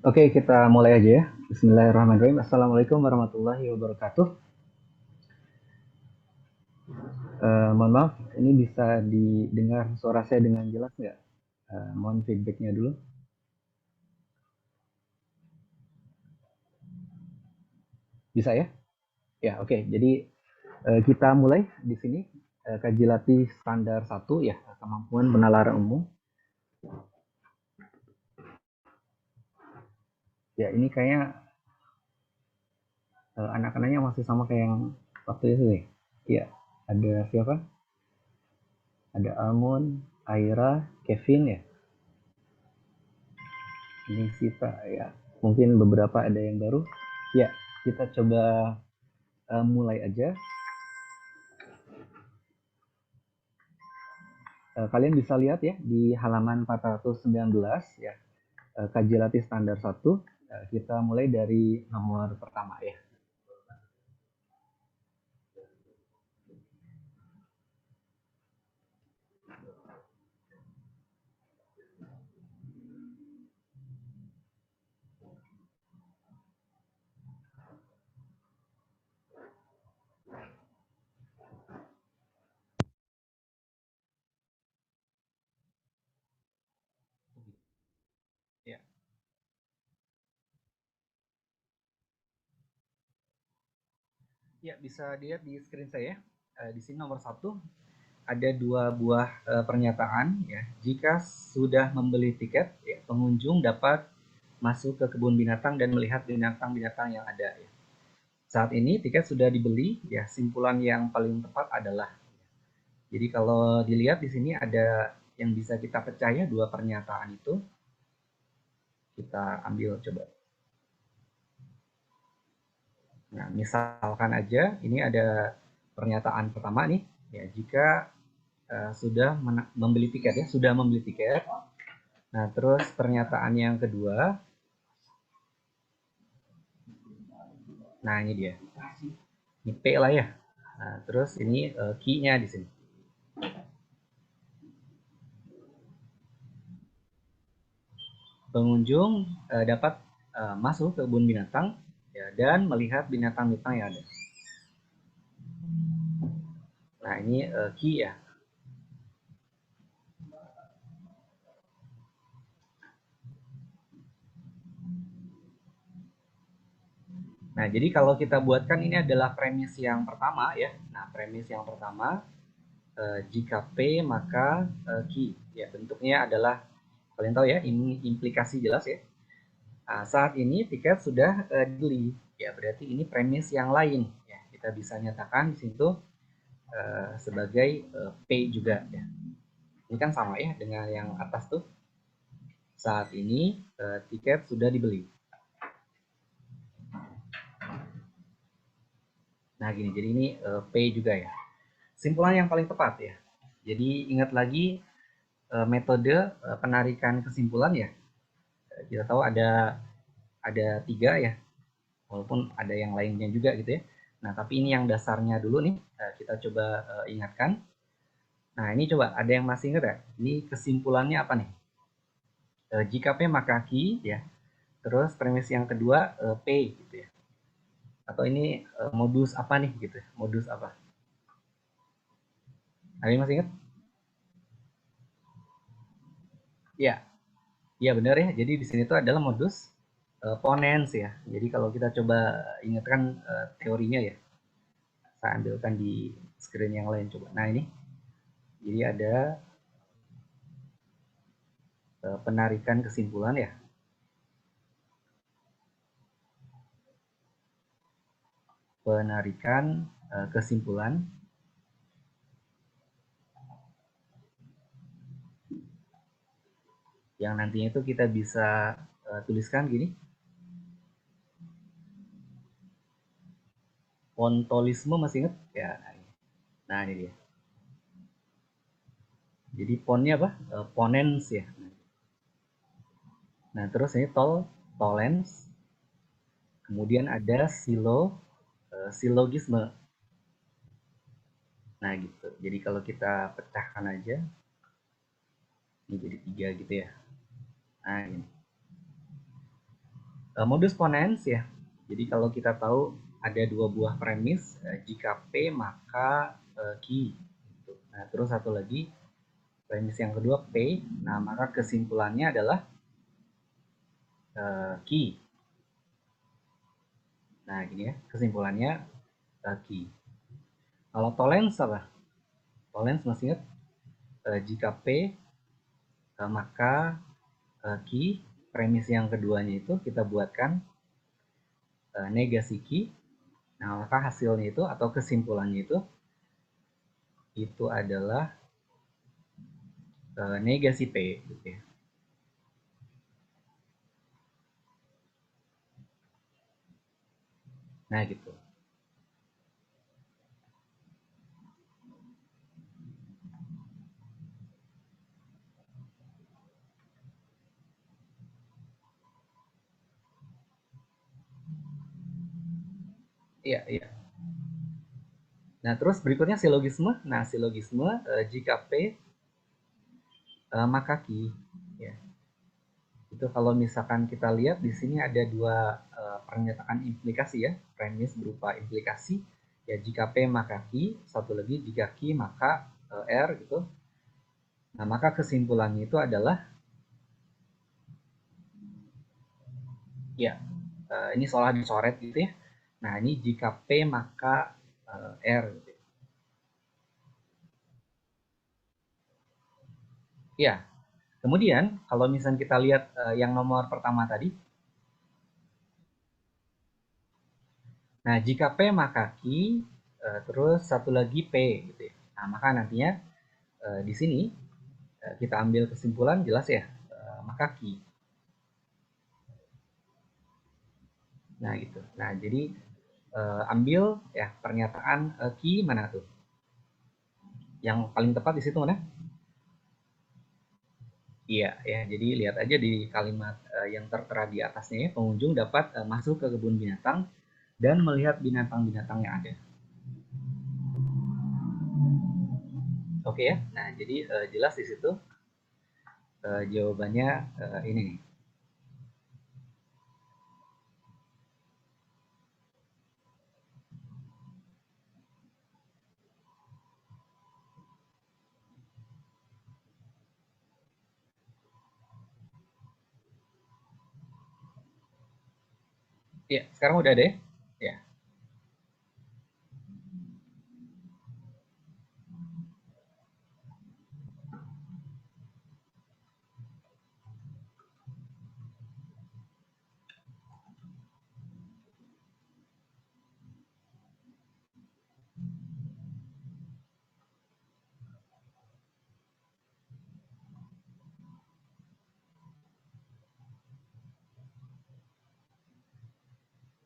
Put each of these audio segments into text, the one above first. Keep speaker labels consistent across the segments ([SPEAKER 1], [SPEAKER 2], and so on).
[SPEAKER 1] Oke, kita mulai aja ya. Bismillahirrahmanirrahim. Assalamualaikum warahmatullahi wabarakatuh. Mohon maaf, ini bisa didengar suara saya dengan jelas nggak? Mohon feedbacknya dulu. Bisa ya? Ya, oke. Jadi kita mulai di sini. Kaji latih standar 1 ya, kemampuan penalaran umum. Ya, ini kayaknya anak-anaknya masih sama kayak yang waktu itu nih. Ya, ada siapa? Ada Almond, Aira, Kevin ya. Ini Sita ya. Mungkin beberapa ada yang baru. Ya, kita coba mulai aja. Kalian bisa lihat ya di halaman 419 ya. Kaji latih standar 1. Kita mulai dari nomor pertama ya. Ya, ya bisa dilihat di screen saya. Di sini nomor 1 ada 2 buah pernyataan ya. Jika sudah membeli tiket, ya, pengunjung dapat masuk ke kebun binatang dan melihat binatang-binatang yang ada ya. Saat ini tiket sudah dibeli, ya simpulan yang paling tepat adalah. Jadi kalau dilihat di sini ada yang bisa kita percaya 2 pernyataan itu. Kita ambil coba. Nah, misalkan aja ini ada pernyataan pertama nih, ya jika sudah membeli tiket ya, sudah membeli tiket. Nah, terus pernyataan yang kedua, nah ini dia, ini P lah ya. Nah, terus ini key-nya di sini. Pengunjung dapat masuk ke kebun binatang ya, dan melihat binatang-binatang yang ada. Nah, ini key ya. Nah, jadi kalau kita buatkan ini adalah premis yang pertama ya. Nah, premis yang pertama, jika P maka Q. Ya, bentuknya adalah, kalian tahu ya, ini implikasi jelas ya. Nah, saat ini tiket sudah dibeli. Ya, berarti ini premis yang lain. Ya, kita bisa nyatakan di situ sebagai P juga ya. Ini kan sama ya dengan yang atas tuh. Saat ini tiket sudah dibeli. Nah gini, jadi ini pay juga ya. Simpulan yang paling tepat ya. Jadi ingat lagi metode penarikan kesimpulan ya. Kita tahu ada 3 ya, walaupun ada yang lainnya juga gitu ya. Nah tapi ini yang dasarnya dulu nih, kita coba ingatkan. Nah ini coba ada yang masih ingat ya? Ini kesimpulannya apa nih? Jika P maka Q ya. Terus premis yang kedua P gitu ya. Atau ini modus apa nih gitu ya? Modus apa? Ada yang masih ingat? Ya, iya benar ya. Jadi di sini tuh adalah modus ponens ya. Jadi kalau kita coba ingatkan teorinya ya, saya ambilkan di screen yang lain coba. Nah ini, jadi ada penarikan kesimpulan ya. Penarikan kesimpulan yang nantinya itu kita bisa tuliskan gini. Pontolisme masih ingat? Ya, nah ini dia. Jadi ponnya apa? Ponens ya. Nah terus ini tolens. Kemudian ada silogisme. Nah gitu. Jadi kalau kita pecahkan aja, ini jadi 3 gitu ya. Nah ini. Modus ponens ya. Jadi kalau kita tahu ada 2 buah premis, jika P maka Q. Gitu. Nah terus satu lagi premis yang kedua P, nah maka kesimpulannya adalah Q. Nah gini ya, kesimpulannya Q. Kalau tolens apa? Tolens masih ingat? Jika P maka Q, premis yang keduanya itu kita buatkan negasi Q. Nah maka hasilnya itu atau kesimpulannya itu adalah negasi P gitu ya. Nah gitu. Iya, iya. Nah, terus berikutnya silogisme. Nah, silogisme jika P maka Q ya. Itu kalau misalkan kita lihat di sini ada 2 pernyataan implikasi ya, premis berupa implikasi ya jika P maka Q, satu lagi jika Q maka R gitu. Nah, maka kesimpulannya itu adalah ya ini seolah dicoret gitu ya. Nah, ini jika P maka R gitu. Ya. Kemudian kalau misalnya kita lihat yang nomor pertama tadi, nah jika P maka Q, terus satu lagi P gitu ya. Nah, maka nantinya di sini kita ambil kesimpulan jelas ya, maka Q. Nah gitu. Nah jadi ambil ya pernyataan Q mana tuh? Yang paling tepat di situ mana? Iya ya. Jadi lihat aja di kalimat yang tertera di atasnya ya, pengunjung dapat masuk ke kebun binatang dan melihat binatang-binatang yang ada. Oke ya. Nah jadi jelas di situ jawabannya ini nih. Ya, sekarang udah deh. Ya,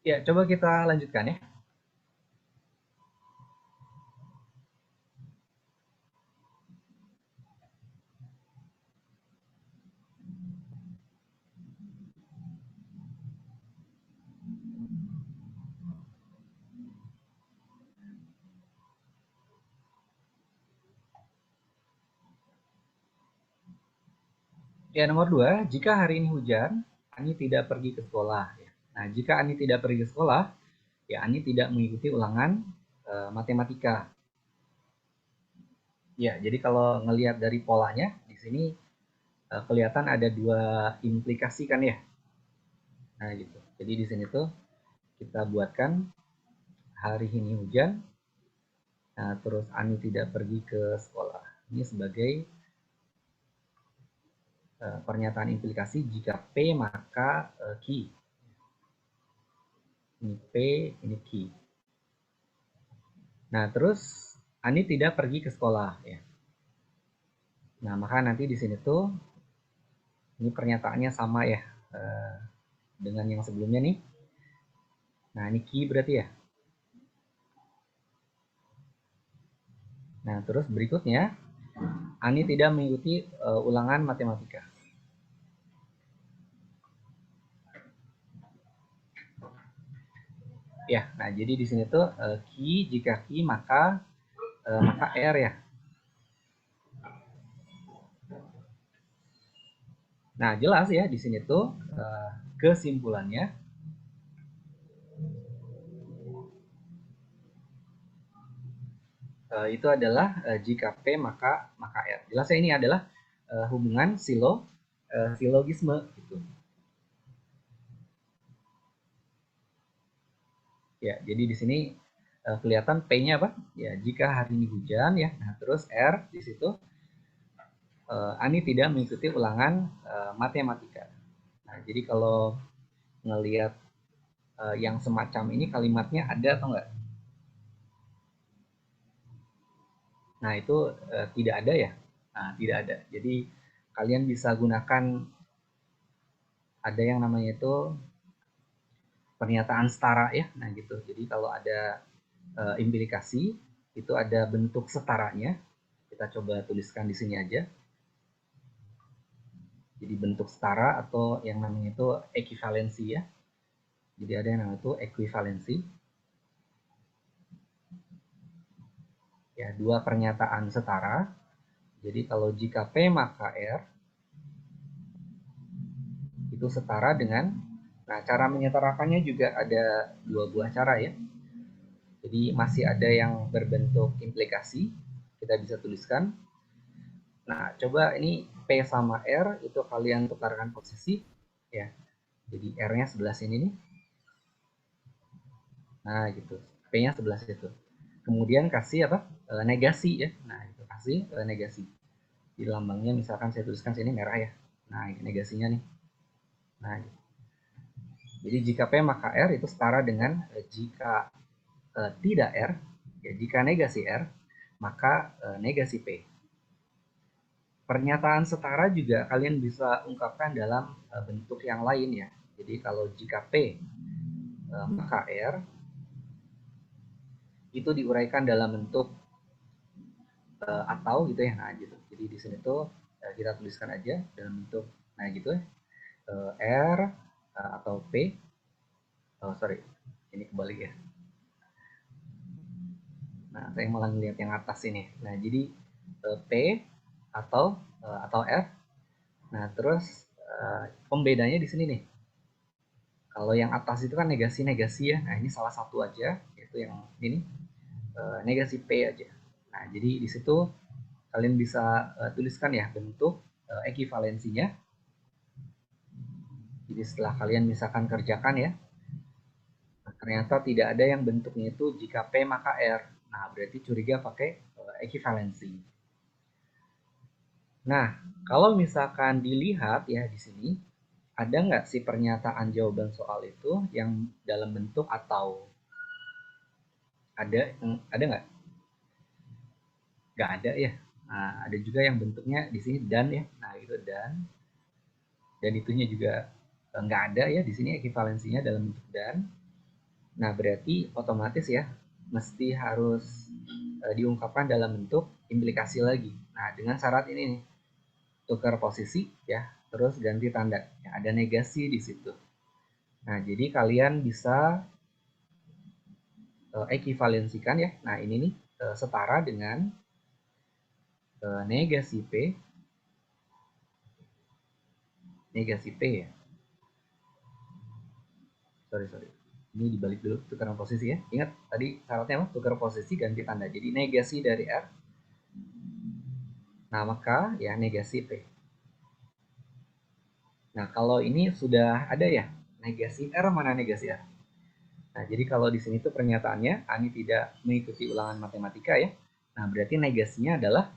[SPEAKER 1] Ya, coba kita lanjutkan ya. Ya, nomor 2, jika hari ini hujan, Ani tidak pergi ke sekolah. Ya. Nah, jika Ani tidak pergi ke sekolah, ya Ani tidak mengikuti ulangan matematika. Ya, jadi kalau ngelihat dari polanya, di sini kelihatan ada dua implikasi kan ya. Nah, gitu. Jadi di sini tuh kita buatkan hari ini hujan, nah, terus Ani tidak pergi ke sekolah. Ini sebagai pernyataan implikasi jika P maka Q. Ini P, ini Q. Nah, terus Ani tidak pergi ke sekolah ya. Nah, maka nanti di sini tuh ini pernyataannya sama ya dengan yang sebelumnya nih. Nah, ini Q berarti ya. Nah, terus berikutnya Ani tidak mengikuti ulangan matematika. Ya, nah jadi di sini tuh Ki, jika Ki maka R ya. Nah, jelas ya di sini tuh kesimpulannya itu adalah jika P maka R. Jelas ya ini adalah hubungan silogisme gitu. Ya, jadi di sini kelihatan P-nya apa? Ya, jika hari ini hujan ya. Nah, terus R di situ Ani tidak mengikuti ulangan matematika. Nah, jadi kalau ngelihat yang semacam ini kalimatnya ada atau enggak? Nah, itu tidak ada ya. Nah, tidak ada. Jadi kalian bisa gunakan ada yang namanya itu pernyataan setara ya. Nah, gitu. Jadi kalau ada implikasi itu ada bentuk setaranya. Kita coba tuliskan di sini aja. Jadi bentuk setara atau yang namanya itu ekivalensi ya. Jadi ada yang namanya itu ekuivalensi. Ya, dua pernyataan setara. Jadi kalau jika P maka R itu setara dengan, nah cara menyetarakannya juga ada dua buah cara ya. Jadi masih ada yang berbentuk implikasi, kita bisa tuliskan. Nah, coba ini P sama R itu kalian tukarkan posisi ya. Jadi R-nya sebelah sini nih. Nah, gitu. P-nya sebelah situ. Kemudian kasih apa? Negasi ya. Nah, itu kasih negasi. Di lambangnya misalkan saya tuliskan sini merah ya. Nah, ini negasinya nih. Nah, gitu. Jadi jika P maka R itu setara dengan jika tidak R, ya jika negasi R, maka negasi P. Pernyataan setara juga kalian bisa ungkapkan dalam bentuk yang lain ya. Jadi kalau jika P maka R itu diuraikan dalam bentuk atau gitu ya. Nah gitu. Jadi di sini tuh kita tuliskan aja dalam bentuk nah gitu ya. R atau P. Oh sorry, ini kebalik ya. Nah saya malah ngelihat yang atas ini. Nah jadi P atau F. Nah terus pembedanya di sini nih. Kalau yang atas itu kan negasi-negasi ya. Nah ini salah satu aja, yaitu yang ini negasi P aja. Nah jadi di situ kalian bisa tuliskan ya bentuk ekivalensinya. Jadi setelah kalian misalkan kerjakan ya, ternyata tidak ada yang bentuknya itu jika P maka R. Nah berarti curiga pakai ekivalensi. Nah kalau misalkan dilihat ya di sini, ada nggak sih pernyataan jawaban soal itu yang dalam bentuk atau? Ada nggak? Nggak ada ya. Nah, ada juga yang bentuknya di sini dan ya. Nah, itu dan itunya juga nggak ada ya di sini ekivalensinya dalam bentuk dan. Nah, berarti otomatis ya mesti harus diungkapkan dalam bentuk implikasi lagi. Nah, dengan syarat ini nih, tukar posisi ya, terus ganti tanda. Ya, ada negasi di situ. Nah, jadi kalian bisa ekivalensikan ya. Nah, ini nih setara dengan negasi P, negasi P ya. Sorry. Ini dibalik dulu tukeran posisi ya. Ingat tadi syaratnya apa? Tukar posisi ganti tanda. Jadi negasi dari R. Nah, maka ya negasi P. Nah, kalau ini sudah ada ya, negasi R mana negasi R? Nah, jadi kalau di sini tuh pernyataannya Ani tidak mengikuti ulangan matematika ya. Nah, berarti negasinya adalah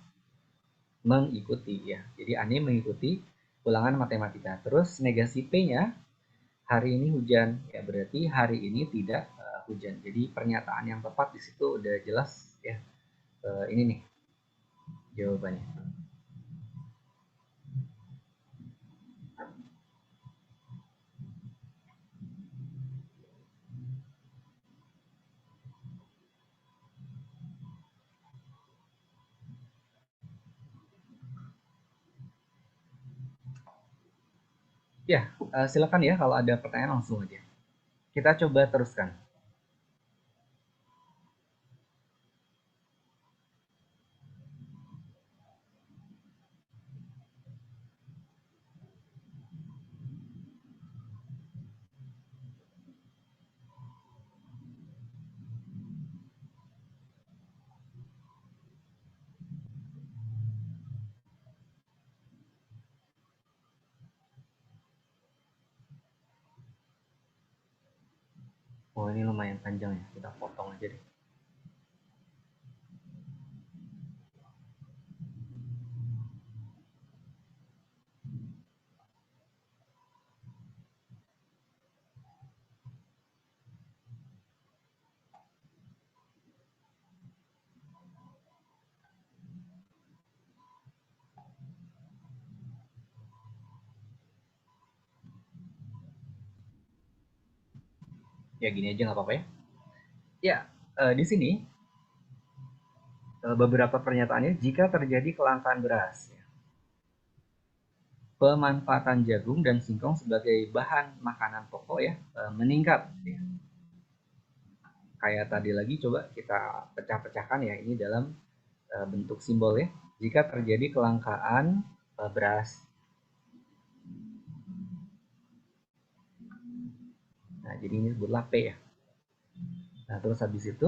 [SPEAKER 1] mengikuti ya. Jadi Ani mengikuti ulangan matematika. Terus negasi P-nya hari ini hujan ya, berarti hari ini tidak hujan. Jadi pernyataan yang tepat di situ udah jelas ya. Ini nih jawabannya. Ya, silakan ya kalau ada pertanyaan langsung aja. Kita coba teruskan. Oh, ini lumayan panjang ya, kita potong aja deh. Ya gini aja nggak apa-apa ya. Ya, di sini beberapa pernyataannya jika terjadi kelangkaan beras, ya, pemanfaatan jagung dan singkong sebagai bahan makanan pokok ya meningkat. Ya. Kayak tadi lagi coba kita pecah-pecahkan ya ini dalam bentuk simbol ya. Jika terjadi kelangkaan beras. Nah, jadi ini sebutlah P ya. Nah, terus habis itu,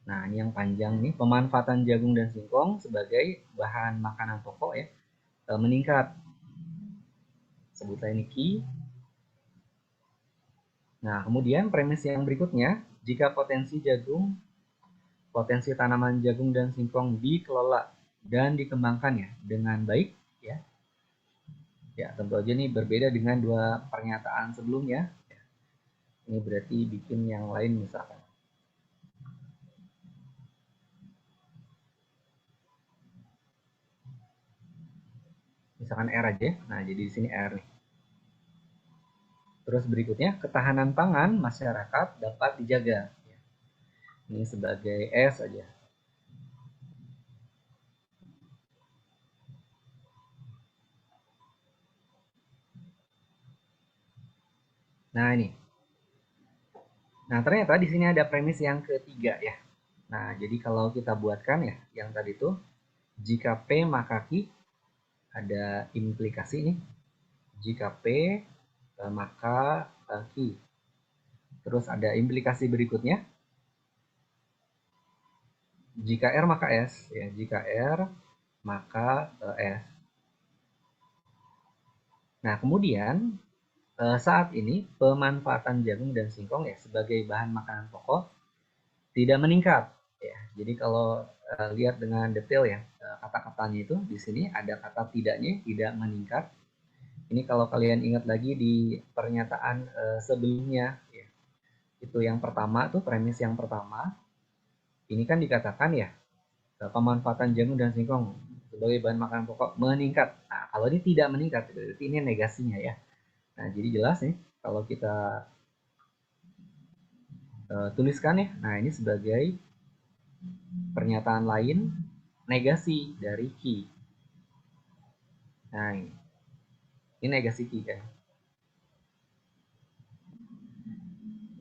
[SPEAKER 1] nah ini yang panjang nih, pemanfaatan jagung dan singkong sebagai bahan makanan pokok ya meningkat. Sebutlah ini Q. Nah, kemudian premis yang berikutnya, jika potensi tanaman jagung dan singkong dikelola dan dikembangkan ya dengan baik ya. Ya, tentu aja nih berbeda dengan dua pernyataan sebelumnya. Ini berarti bikin yang lain misalkan. Misalkan R aja. Nah, jadi di sini R nih. Terus berikutnya, ketahanan pangan masyarakat dapat dijaga. Ini sebagai S aja. Nah, ini. Nah, ternyata di sini ada premis yang ketiga ya. Nah, jadi kalau kita buatkan ya, yang tadi itu, jika P maka Q, ada implikasi nih. Jika P maka Q. Terus ada implikasi berikutnya. Jika R maka S ya. Jika R maka S. Nah, kemudian saat ini pemanfaatan jagung dan singkong ya sebagai bahan makanan pokok tidak meningkat ya. Jadi kalau lihat dengan detail ya kata-katanya itu di sini ada kata tidaknya, tidak meningkat. Ini kalau kalian ingat lagi di pernyataan sebelumnya ya. Itu yang pertama tuh premis yang pertama. Ini kan dikatakan ya pemanfaatan jagung dan singkong sebagai bahan makanan pokok meningkat. Nah, kalau ini tidak meningkat berarti ini negasinya ya. Nah, jadi jelas nih kalau kita tuliskan ya. Nah, ini sebagai pernyataan lain negasi dari ki. Nah, ini negasi ki kan.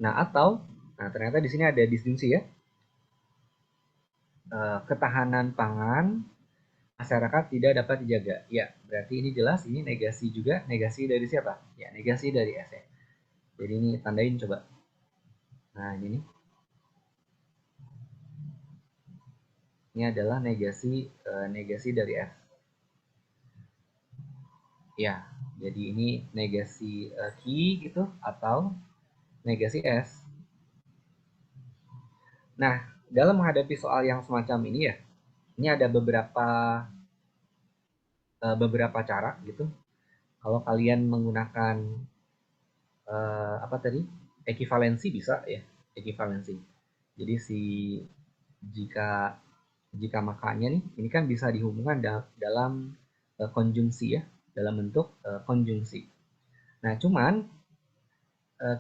[SPEAKER 1] Nah, atau ternyata di sini ada disjungsi ya. Ketahanan pangan masyarakat tidak dapat dijaga. Ya, berarti ini jelas ini negasi juga. Negasi dari siapa? Ya, negasi dari S ya. Jadi ini tandain coba. Nah, ini nih. Ini adalah negasi dari F. Ya, jadi ini negasi ki gitu atau negasi S. Nah, dalam menghadapi soal yang semacam ini ya, ini ada beberapa cara gitu. Kalau kalian menggunakan apa tadi? Ekivalensi bisa ya, ekivalensi. Jadi jika jika makanya nih, ini kan bisa dihubungkan dalam konjungsi ya, dalam bentuk konjungsi. Nah, cuman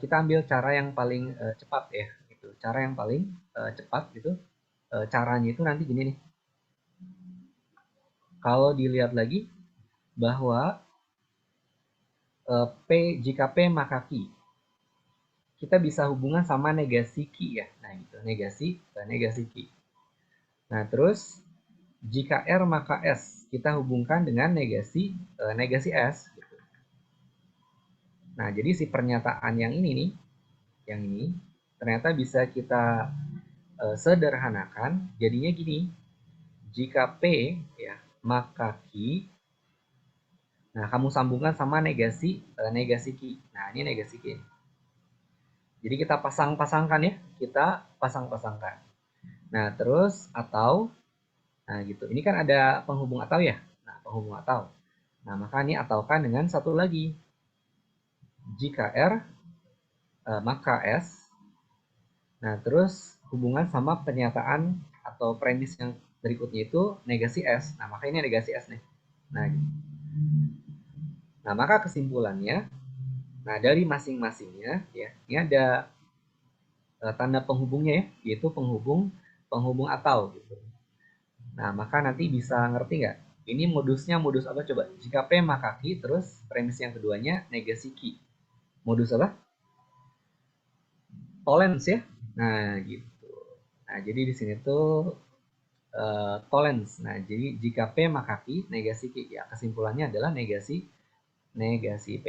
[SPEAKER 1] kita ambil cara yang paling cepat ya, gitu. Cara yang paling cepat gitu. Caranya itu nanti gini nih. Kalau dilihat lagi bahwa P jika P maka Q, kita bisa hubungan sama negasi Q ya. Nah, gitu, negasi Q. Nah, terus jika R maka S, kita hubungkan dengan negasi S gitu. Nah, jadi si pernyataan yang ini nih, yang ini ternyata bisa kita sederhanakan jadinya gini. Jika P ya, maka Q. Nah, kamu sambungkan sama negasi Q. Nah, ini negasi Q. Jadi kita pasang-pasangkan ya, kita pasang-pasangkan. Nah, terus atau, nah gitu. Ini kan ada penghubung atau ya. Nah, penghubung atau. Nah, maka ini ataukan dengan satu lagi. Jika R, maka S. Nah, terus hubungan sama pernyataan atau premis yang berikutnya itu negasi S. Nah, maka ini negasi S nih. Nah, gitu. Nah, maka kesimpulannya, nah dari masing-masingnya ya, ini ada tanda penghubungnya ya, yaitu penghubung atau gitu. Nah, maka nanti bisa ngerti nggak? Ini modusnya modus apa coba? Jika P maka Q, terus premis yang keduanya negasi Q. Modus apa? Tollens ya. Nah, gitu. Nah, jadi di sini tuh tollens. Nah, jadi jika P maka Q, negasi Q. Ya, kesimpulannya adalah negasi P.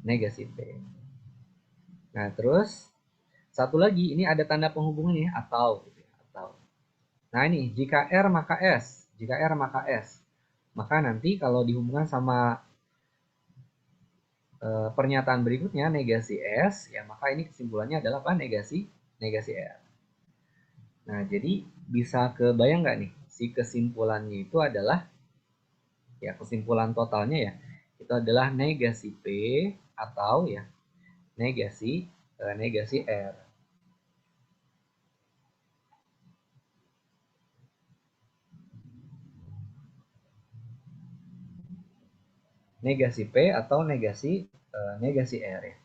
[SPEAKER 1] Negasi P. Nah, terus satu lagi, ini ada tanda penghubungan nih, atau. Gitu ya, atau. Nah, ini, jika R maka S. Jika R maka S. Maka nanti kalau dihubungkan sama pernyataan berikutnya, negasi S, ya maka ini kesimpulannya adalah apa? Negasi R. Nah, jadi bisa kebayang nggak nih? Si kesimpulannya itu adalah, ya kesimpulan totalnya ya, itu adalah negasi P atau ya negasi R. Negasi P atau negasi R ya.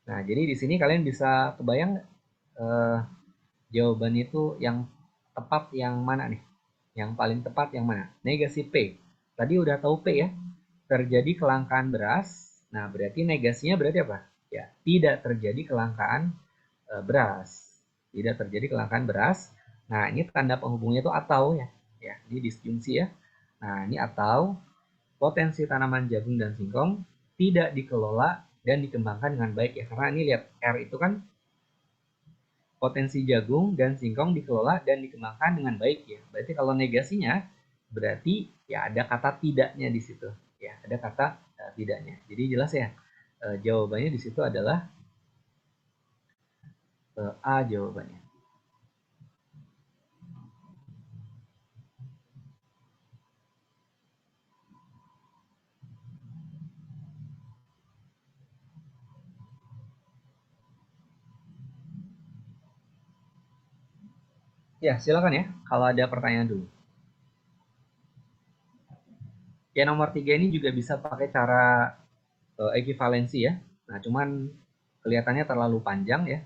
[SPEAKER 1] Nah, jadi di sini kalian bisa kebayang jawaban itu yang tepat yang mana nih? Yang paling tepat yang mana? Negasi P. Tadi udah tahu P ya. Terjadi kelangkaan beras. Nah, berarti negasinya berarti apa? Ya, tidak terjadi kelangkaan beras. Tidak terjadi kelangkaan beras. Nah, ini tanda penghubungnya itu atau ya. Ya, ini disjungsi ya. Nah, ini atau potensi tanaman jagung dan singkong tidak dikelola dan dikembangkan dengan baik ya. Karena ini lihat R itu kan potensi jagung dan singkong dikelola dan dikembangkan dengan baik ya. Berarti kalau negasinya berarti ya ada kata tidaknya di situ. Ya, ada kata tidaknya. Jadi jelas ya. Jawabannya di situ adalah A jawabannya. Ya, silakan ya kalau ada pertanyaan dulu. Ya, nomor 3 ini juga bisa pakai cara ekivalensi ya. Nah, cuman kelihatannya terlalu panjang ya.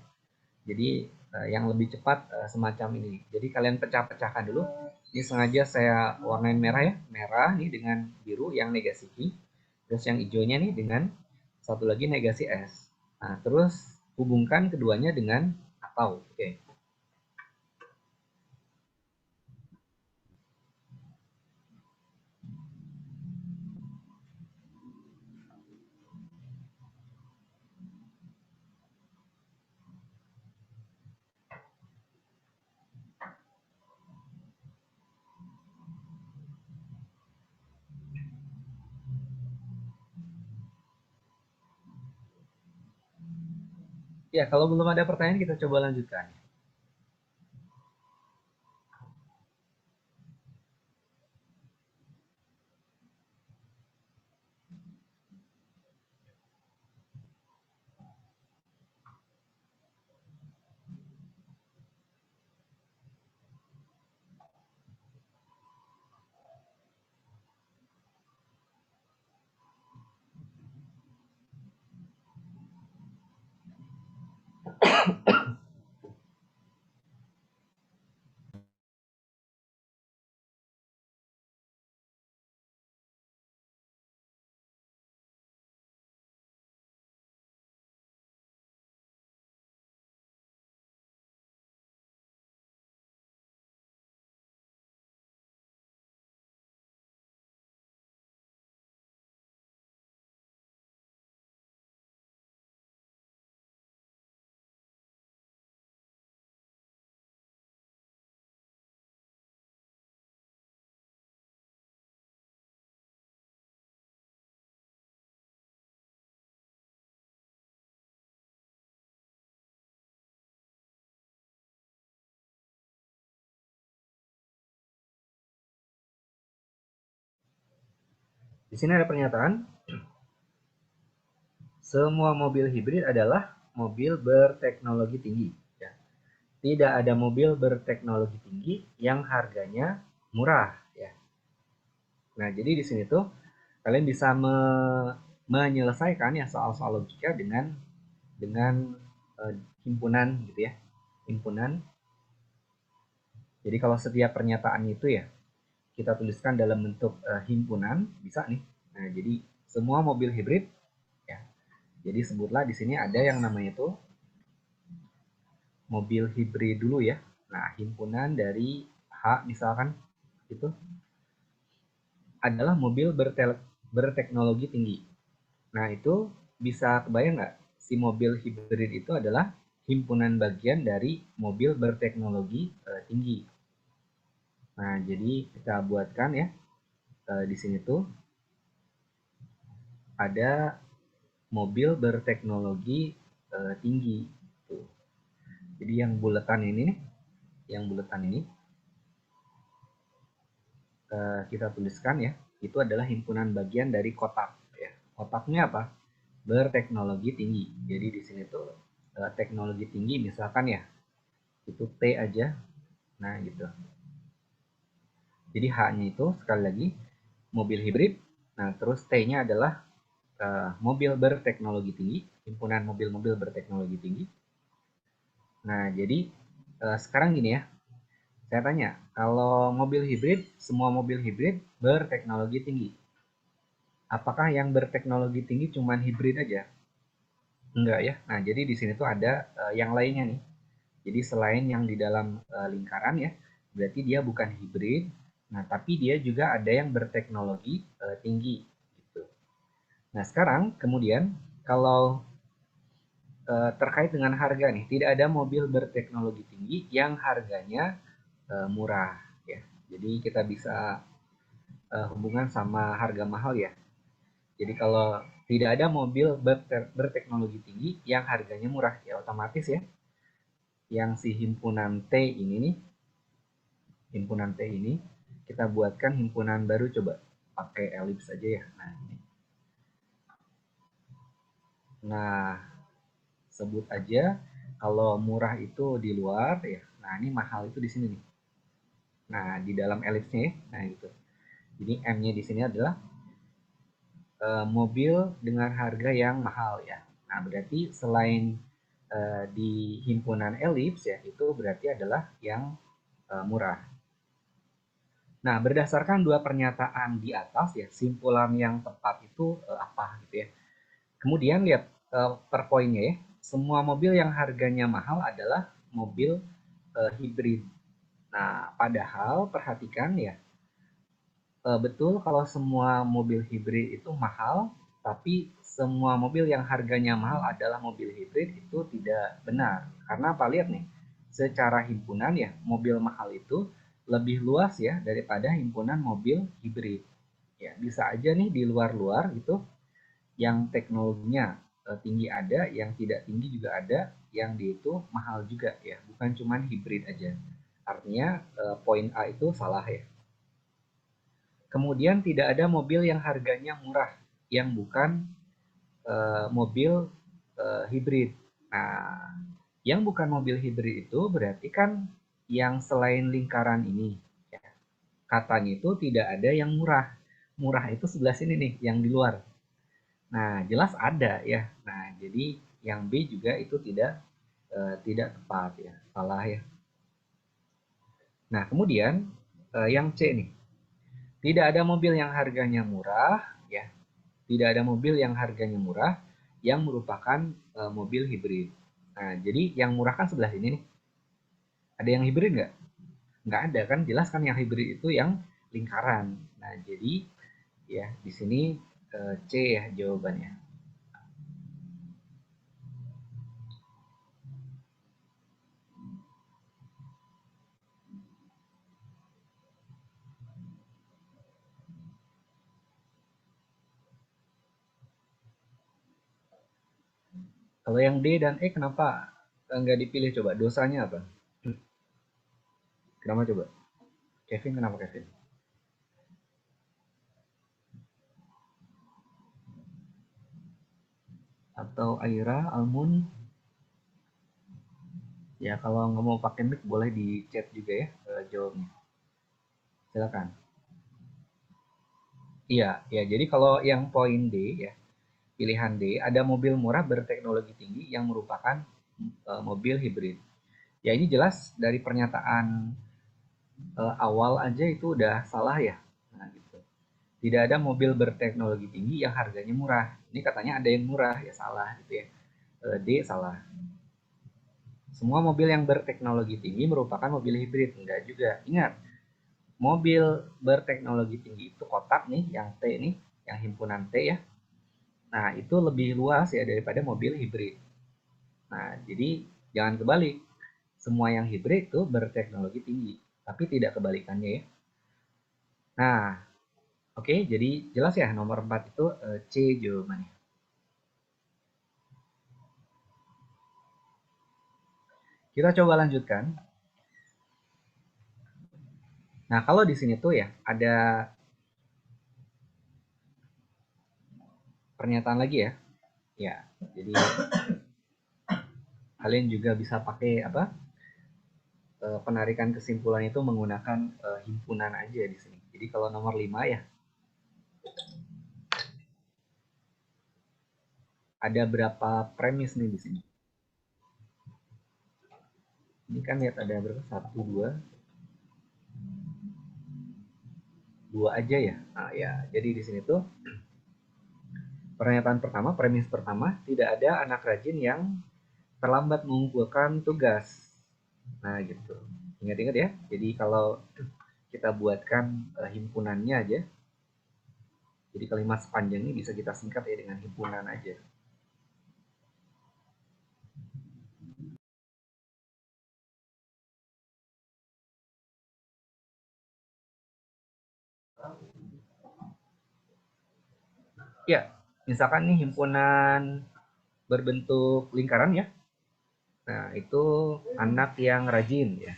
[SPEAKER 1] Jadi yang lebih cepat semacam ini. Jadi kalian pecah-pecahkan dulu. Ini sengaja saya warnain merah ya, merah nih dengan biru yang negasi Q, terus yang hijaunya nih dengan satu lagi negasi S. Nah, terus hubungkan keduanya dengan atau. Oke. Ya, kalau belum ada pertanyaan kita coba lanjutkan. Di sini ada pernyataan, semua mobil hibrid adalah mobil berteknologi tinggi. Ya. Tidak ada mobil berteknologi tinggi yang harganya murah. Ya. Nah, jadi di sini tuh kalian bisa menyelesaikan ya soal-soal logika dengan himpunan gitu ya. Himpunan. Jadi kalau setiap pernyataan itu ya kita tuliskan dalam bentuk himpunan bisa nih. Nah, jadi semua mobil hibrid ya. Jadi sebutlah di sini ada yang namanya itu mobil hibrid dulu ya. Nah, himpunan dari H misalkan itu adalah mobil berteknologi tinggi. Nah, itu bisa kebayang nggak? Si mobil hibrid itu adalah himpunan bagian dari mobil berteknologi tinggi. Nah, jadi kita buatkan ya di sini tuh ada mobil berteknologi tinggi. Tuh. Jadi yang buletan ini nih, yang buletan ini kita tuliskan ya, itu adalah himpunan bagian dari kotak. Ya. Kotaknya apa? Berteknologi tinggi. Jadi di sini tuh teknologi tinggi misalkan ya, itu T aja. Nah gitu. Jadi H-nya itu sekali lagi mobil hibrid. Nah terus T-nya adalah mobil berteknologi tinggi, himpunan mobil-mobil berteknologi tinggi. Nah jadi sekarang gini ya, saya tanya, kalau mobil hibrid, semua mobil hibrid berteknologi tinggi. Apakah yang berteknologi tinggi cuma hibrid aja? Enggak ya. Nah, jadi di sini tuh ada yang lainnya nih. Jadi selain yang di dalam lingkaran ya, berarti dia bukan hibrid. Nah, tapi dia juga ada yang berteknologi tinggi gitu. Nah, sekarang kemudian kalau terkait dengan harga nih, tidak ada mobil berteknologi tinggi yang harganya murah ya. Jadi kita bisa hubungan sama harga mahal ya. Jadi kalau tidak ada mobil berteknologi tinggi yang harganya murah ya otomatis ya. Yang si himpunan T ini nih, himpunan T ini kita buatkan himpunan baru coba pakai elips aja ya. Nah, ini. Nah, sebut aja kalau murah itu di luar ya. Nah, ini mahal itu di sini nih. Nah, di dalam elipsnya ya. Nah, gitu. Jadi M-nya di sini adalah mobil dengan harga yang mahal ya. Nah, berarti selain di himpunan elips ya, itu berarti adalah yang murah. Nah, berdasarkan dua pernyataan di atas ya, simpulan yang tepat itu apa gitu ya. Kemudian lihat per poinnya ya. Semua mobil yang harganya mahal adalah mobil hibrid. Nah, padahal perhatikan ya, betul kalau semua mobil hibrid itu mahal, tapi semua mobil yang harganya mahal adalah mobil hibrid itu tidak benar. Karena apa? Lihat nih, secara himpunan ya, mobil mahal itu lebih luas ya daripada himpunan mobil hibrid. Ya, bisa aja nih di luar-luar gitu, yang teknologinya tinggi ada, yang tidak tinggi juga ada, yang di itu mahal juga ya, bukan cuman hibrid aja. Artinya poin A itu salah ya. Kemudian tidak ada mobil yang harganya murah yang bukan mobil hibrid. Nah, yang bukan mobil hibrid itu berarti kan yang selain lingkaran ini, ya, katanya itu tidak ada yang murah. Murah itu sebelah sini nih, yang di luar. Nah, jelas ada ya. Nah, jadi yang B juga itu tidak tepat ya, salah ya. Nah, kemudian yang C nih, tidak ada mobil yang harganya murah ya. Tidak ada mobil yang harganya murah yang merupakan mobil hibrid. Nah, jadi yang murah kan sebelah sini nih. Ada yang hibrid nggak? Nggak ada kan? Jelas kan yang hibrid itu yang lingkaran. Nah, jadi ya di sini C ya jawabannya. Kalau yang D dan E kenapa nggak dipilih coba? Dosanya apa? Kenapa coba? Kevin kenapa Kevin? Atau Aira, Almun? Ya kalau nggak mau pakai mic boleh di chat juga ya jawabnya. Silakan. Iya, ya. Jadi kalau yang poin D ya, pilihan D, ada mobil murah berteknologi tinggi yang merupakan mobil hibrid. Ya ini jelas dari pernyataan awal aja itu udah salah ya. Nah, gitu. Tidak ada mobil berteknologi tinggi yang harganya murah. Ini katanya ada yang murah, ya salah gitu ya. D salah. Semua mobil yang berteknologi tinggi merupakan mobil hibrid. Enggak juga. Ingat, mobil berteknologi tinggi itu kotak nih, yang T nih, yang himpunan T ya. Nah, itu lebih luas ya daripada mobil hibrid. Nah, jadi jangan kebalik. Semua yang hibrid itu berteknologi tinggi, tapi tidak kebalikannya ya. Nah, oke, jadi jelas ya nomor 4 itu C jawabannya. Kita coba lanjutkan. Nah, kalau di sini tuh ya ada pernyataan lagi ya. Ya, jadi kalian juga bisa pakai apa? Penarikan kesimpulan itu menggunakan himpunan aja di sini. Jadi kalau nomor 5 ya, ada berapa premis nih di sini? Ini kan lihat ada berapa? Satu, dua, dua aja ya. Nah, ya, jadi di sini tuh pernyataan pertama, premis pertama, tidak ada anak rajin yang terlambat mengumpulkan tugas. Nah, gitu. Ingat-ingat ya. Jadi kalau kita buatkan himpunannya aja, jadi kalimat sepanjang ini bisa kita singkat ya dengan himpunan aja. Ya, misalkan nih himpunan berbentuk lingkaran ya. Nah, itu anak yang rajin ya.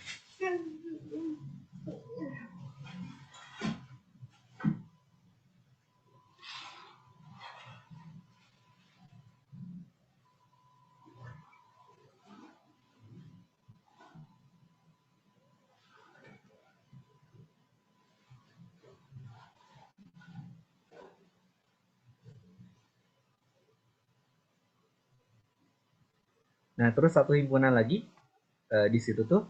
[SPEAKER 1] Nah, terus satu himpunan lagi di situ tuh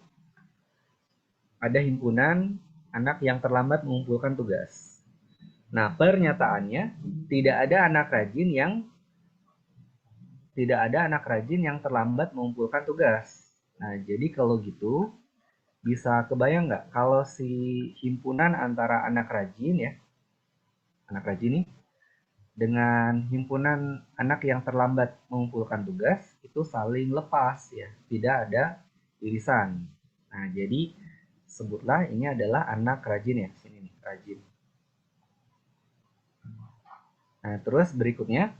[SPEAKER 1] ada himpunan anak yang terlambat mengumpulkan tugas. Nah, pernyataannya tidak ada anak rajin yang terlambat mengumpulkan tugas. Nah, jadi kalau gitu bisa kebayang nggak kalau si himpunan antara anak rajin ya, anak rajin nih dengan himpunan anak yang terlambat mengumpulkan tugas itu saling lepas ya, tidak ada irisan. Nah, jadi sebutlah ini adalah anak rajin ya, sini nih, rajin. Nah, terus berikutnya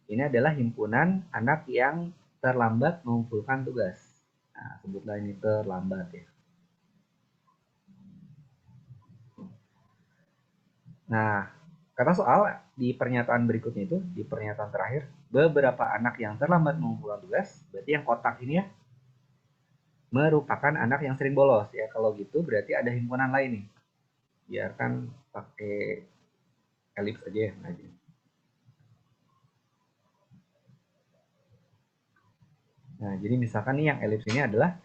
[SPEAKER 1] ini adalah himpunan anak yang terlambat mengumpulkan tugas. Nah, sebutlah ini terlambat ya. Nah, kata soal di pernyataan berikutnya itu, di pernyataan terakhir, beberapa anak yang terlambat mengumpulkan tugas, berarti yang kotak ini ya, merupakan anak yang sering bolos ya. Kalau gitu berarti ada himpunan lain nih. Biarkan pakai elips aja ya. Nah, jadi misalkan nih yang elips ini adalah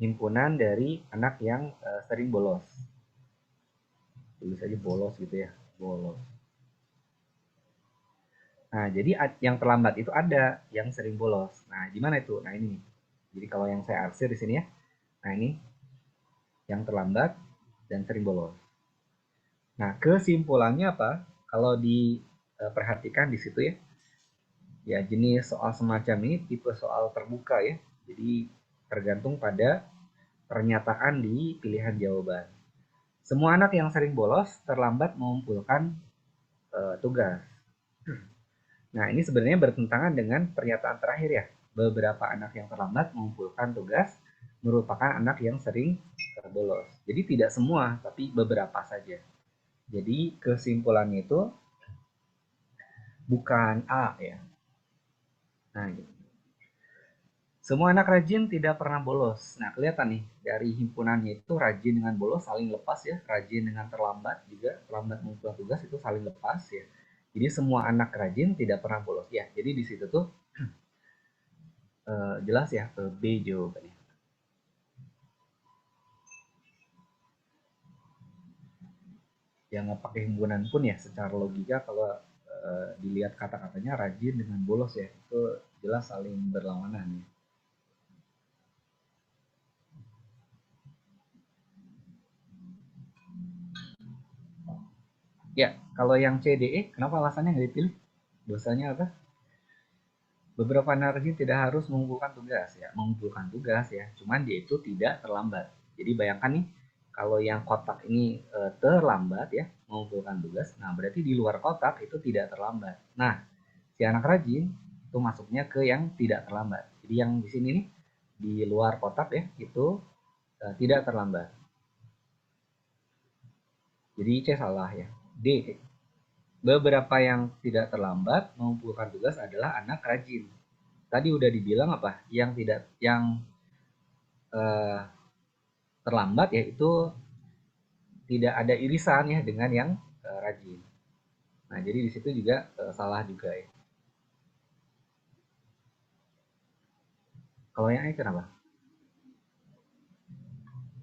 [SPEAKER 1] himpunan dari anak yang sering bolos. Tulis aja bolos gitu ya, bolos. Nah, jadi yang terlambat itu ada yang sering bolos. Nah, gimana itu? Nah, ini nih. Jadi kalau yang saya arsir di sini ya. Nah, ini yang terlambat dan sering bolos. Nah, kesimpulannya apa? Kalau diperhatikan di situ ya. Ya, jenis soal semacam ini tipe soal terbuka ya. Jadi tergantung pada pernyataan di pilihan jawaban. Semua anak yang sering bolos terlambat mengumpulkan tugas. Nah, ini sebenarnya bertentangan dengan pernyataan terakhir ya. Beberapa anak yang terlambat mengumpulkan tugas merupakan anak yang sering bolos. Jadi tidak semua, tapi beberapa saja. Jadi kesimpulannya itu bukan A ya. Nah, gitu. Semua anak rajin tidak pernah bolos. Nah, kelihatan nih dari himpunannya itu rajin dengan bolos saling lepas ya. Rajin dengan terlambat juga, terlambat mengumpulkan tugas itu saling lepas ya. Jadi semua anak rajin tidak pernah bolos ya. Jadi di situ tuh jelas ya B jawabannya. Yang nggak pakai himpunan pun ya secara logika kalau dilihat kata-katanya rajin dengan bolos ya itu jelas saling berlawanan ya. Ya, kalau yang CDE, kenapa alasannya nggak dipilih? Dosanya apa? Beberapa narasi tidak harus mengumpulkan tugas ya, mengumpulkan tugas ya, cuman dia itu tidak terlambat. Jadi bayangkan nih, kalau yang kotak ini terlambat ya, mengumpulkan tugas, nah berarti di luar kotak itu tidak terlambat. Nah, si anak rajin itu masuknya ke yang tidak terlambat. Jadi yang di sini nih, di luar kotak ya, itu tidak terlambat. Jadi C salah ya. D, beberapa yang tidak terlambat mengumpulkan tugas adalah anak rajin. Tadi udah dibilang apa? Yang eh, terlambat yaitu tidak ada irisan ya dengan yang rajin. Nah, jadi di situ juga salah juga ya. Kalau yang A kenapa?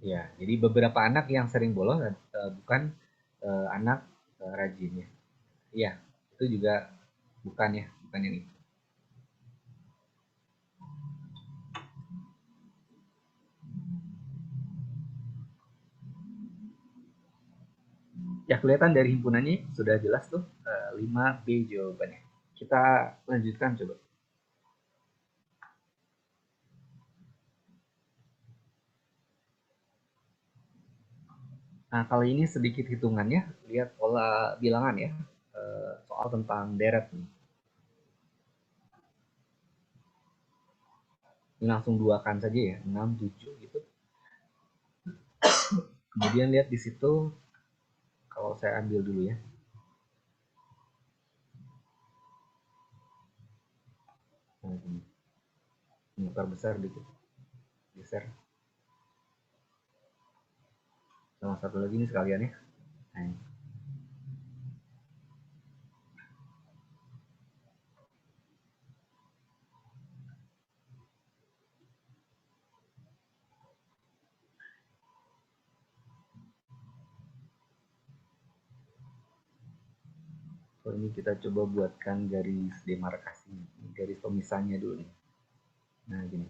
[SPEAKER 1] Ya, jadi beberapa anak yang sering bolos bukan anak rajin ya. Iya, itu juga bukan ya, bukan yang itu. Ya, kelihatan dari himpunannya sudah jelas tuh 5B jawabannya. Kita lanjutkan coba. Nah, kali ini sedikit hitungannya, lihat pola bilangan ya, soal tentang deret nih. Ini langsung duakan saja ya, 6, 7 gitu. Kemudian lihat di situ, kalau saya ambil dulu ya. Nah, ini besar dikit, geser. Sama satu lagi nih sekalian ya. Nah, So, ini kita coba buatkan garis demarkasi, garis pemisahnya dulu nih. Nah, gini.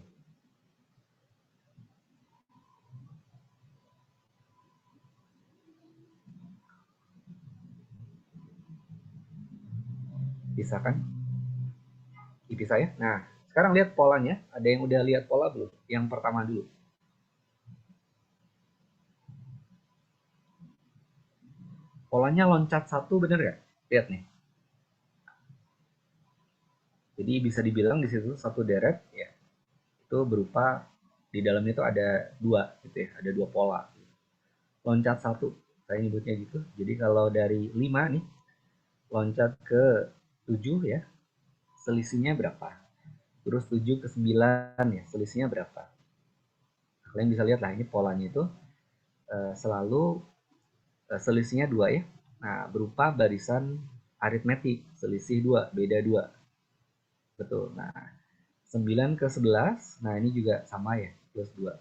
[SPEAKER 1] Bisa kan? Bisa ya. Nah, sekarang lihat polanya. Ada yang udah lihat pola belum? Yang pertama dulu. Polanya loncat satu, bener nggak? Lihat nih. Jadi bisa dibilang di situ satu deret, ya, itu berupa di dalamnya itu ada dua, gitu ya, ada dua pola. Loncat satu, saya nyebutnya gitu. Jadi kalau dari 5 nih, loncat ke 7 ya, selisihnya berapa? Terus 7 ke 9 ya, selisihnya berapa? Kalian bisa lihat lah, ini polanya itu selalu selisihnya 2 ya. Nah, berupa barisan aritmetik, selisih 2, beda 2. Betul. Nah, 9 ke 11, nah ini juga sama ya, plus 2.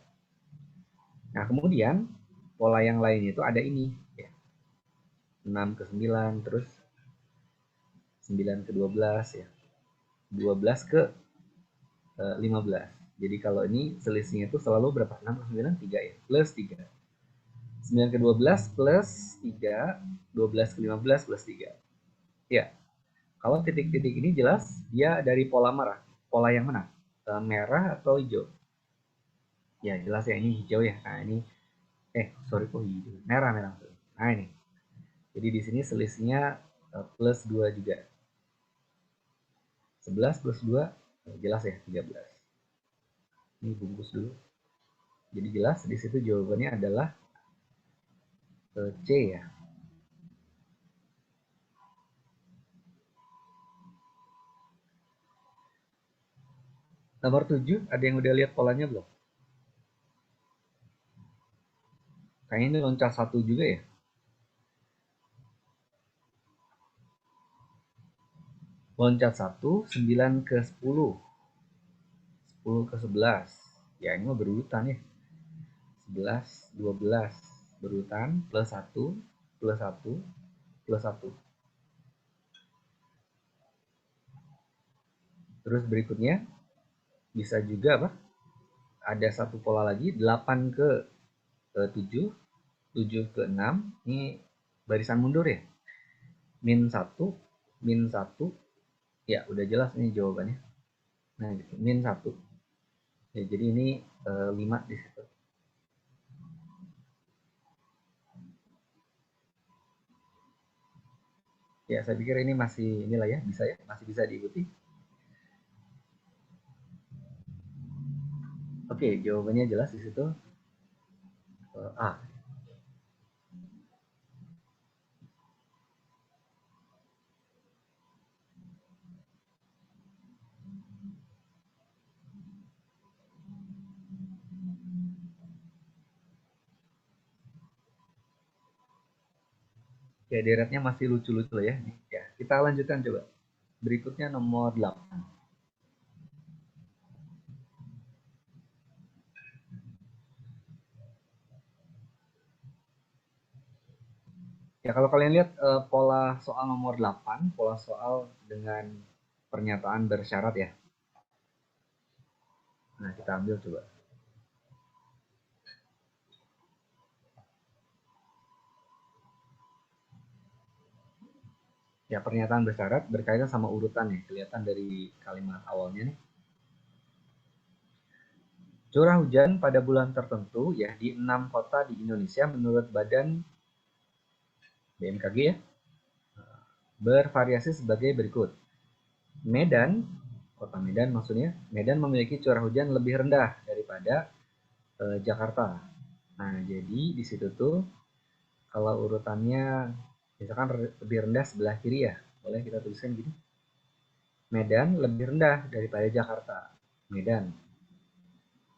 [SPEAKER 1] Nah, kemudian pola yang lain itu ada ini ya. 6 ke 9, terus 9 ke 12 ya. 12 ke 15. Jadi kalau ini selisihnya itu selalu berapa? 6 ke 9, 3 ya. Plus 3. 9 ke 12 plus 3, 12 ke 15 plus 3. Ya, kalau titik-titik ini jelas dia dari pola merah. Pola yang mana? Merah atau hijau? Ya, jelas ya, ini hijau ya. Nah, ini sorry kok hijau. Merah, merah. Nah, ini. Jadi di sini selisihnya plus 2 juga. 11 plus 2 jelas ya, 13. Ini bungkus dulu. Jadi jelas di situ jawabannya adalah C ya. Nomor 7, ada yang udah lihat polanya belum? Kayaknya ini loncat satu juga ya. Loncat 1, 9 ke 10. 10 ke 11. Ya, ini mah berurutan ya. 11, 12. Berurutan, plus 1, plus 1, plus 1. Terus berikutnya, bisa juga apa? Ada satu pola lagi, 8 ke 7, 7 ke 6. Ini barisan mundur ya. Min 1, min 1. Ya, udah jelas nih jawabannya. Nah, gitu. Min 1. Ya, jadi ini 5 di situ. Ya, saya pikir ini masih inilah ya, bisa ya, masih bisa diikuti. Oke, jawabannya jelas di situ. A. Ya, deretnya masih lucu-lucu ya. Ya, kita lanjutkan coba. Berikutnya nomor 8. Ya, kalau kalian lihat pola soal nomor 8, pola soal dengan pernyataan bersyarat ya. Nah, kita ambil coba. Ya, pernyataan bersyarat berkaitan sama urutan ya. Kelihatan dari kalimat awalnya nih. Curah hujan pada bulan tertentu ya di 6 kota di Indonesia menurut Badan BMKG ya, bervariasi sebagai berikut. Medan, kota Medan maksudnya, Medan memiliki curah hujan lebih rendah daripada Jakarta. Nah, jadi di situ tuh kalau urutannya misalkan lebih rendah sebelah kiri ya, boleh kita tuliskan gini. Medan lebih rendah daripada Jakarta. Medan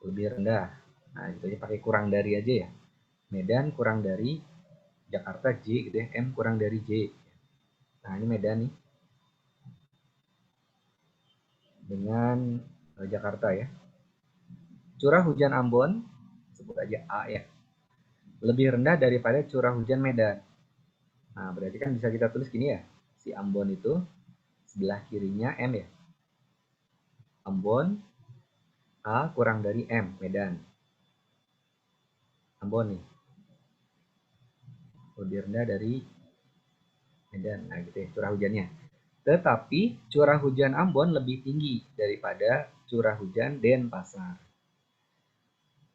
[SPEAKER 1] lebih rendah. Nah, itu aja pakai kurang dari aja ya. Medan kurang dari Jakarta J gitu ya, M kurang dari J. Nah, ini Medan nih. Dengan Jakarta ya. Curah hujan Ambon, sebut aja A ya, lebih rendah daripada curah hujan Medan. Nah, berarti kan bisa kita tulis gini ya. Si Ambon itu sebelah kirinya M ya. Ambon A kurang dari M, Medan. Ambon nih. Lebih rendah dari Medan. Nah gitu ya curah hujannya. Tetapi curah hujan Ambon lebih tinggi daripada curah hujan Denpasar.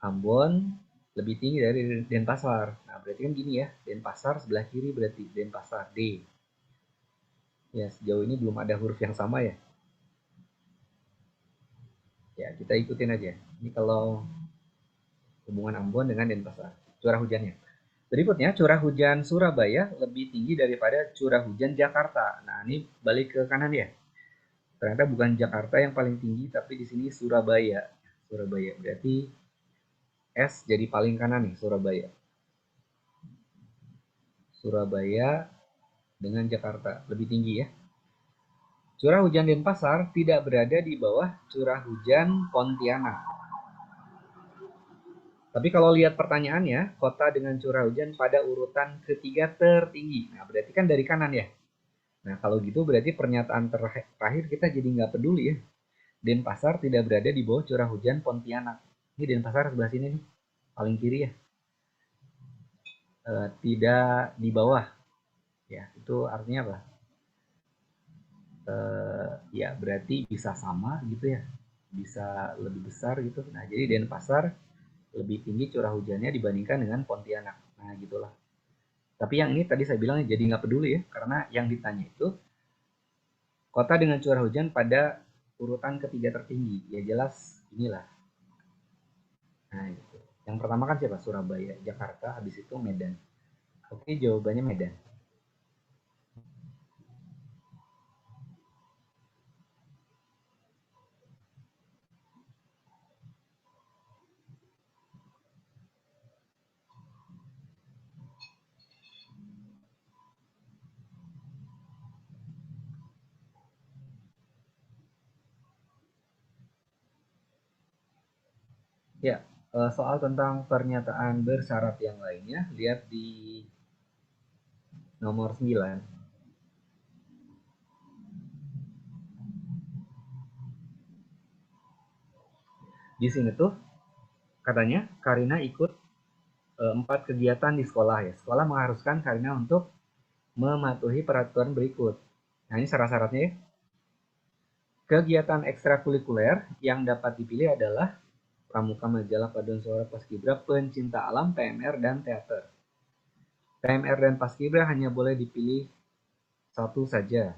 [SPEAKER 1] Ambon lebih tinggi dari Denpasar. Nah berarti kan gini ya, Denpasar sebelah kiri berarti Denpasar D. Ya sejauh ini belum ada huruf yang sama ya. Ya kita ikutin aja. Ini kalau hubungan Ambon dengan Denpasar, curah hujannya. Berikutnya, curah hujan Surabaya lebih tinggi daripada curah hujan Jakarta. Nah, ini balik ke kanan ya. Ternyata bukan Jakarta yang paling tinggi, tapi di sini Surabaya. Surabaya berarti S jadi paling kanan nih, Surabaya. Surabaya dengan Jakarta lebih tinggi ya. Curah hujan Denpasar tidak berada di bawah curah hujan Pontianak. Tapi kalau lihat pertanyaannya, kota dengan curah hujan pada urutan ketiga tertinggi. Nah, berarti kan dari kanan ya. Nah, kalau gitu berarti pernyataan terakhir kita jadi nggak peduli ya. Denpasar tidak berada di bawah curah hujan Pontianak. Ini Denpasar sebelah sini nih, paling kiri ya. Tidak di bawah. Ya, itu artinya apa? Ya, berarti bisa sama gitu ya. Bisa lebih besar gitu. Nah, jadi Denpasar lebih tinggi curah hujannya dibandingkan dengan Pontianak. Nah, gitulah. Tapi yang ini tadi saya bilang jadi nggak peduli ya, karena yang ditanya itu kota dengan curah hujan pada urutan ketiga tertinggi. Ya jelas inilah. Nah, gitu. Yang pertama kan siapa? Surabaya, Jakarta, habis itu Medan. Oke, jawabannya Medan. Ya, soal tentang pernyataan bersyarat yang lainnya, lihat di nomor 9. Di sini tuh katanya Karina ikut 4 kegiatan di sekolah ya. Sekolah mengharuskan Karina untuk mematuhi peraturan berikut. Nah, ini syarat-syaratnya ya. Kegiatan ekstrakurikuler yang dapat dipilih adalah Pramuka, Majalah, Paduan Suara, Paskibra, Pencinta Alam, PMR, dan Teater. PMR dan Paskibra hanya boleh dipilih satu saja.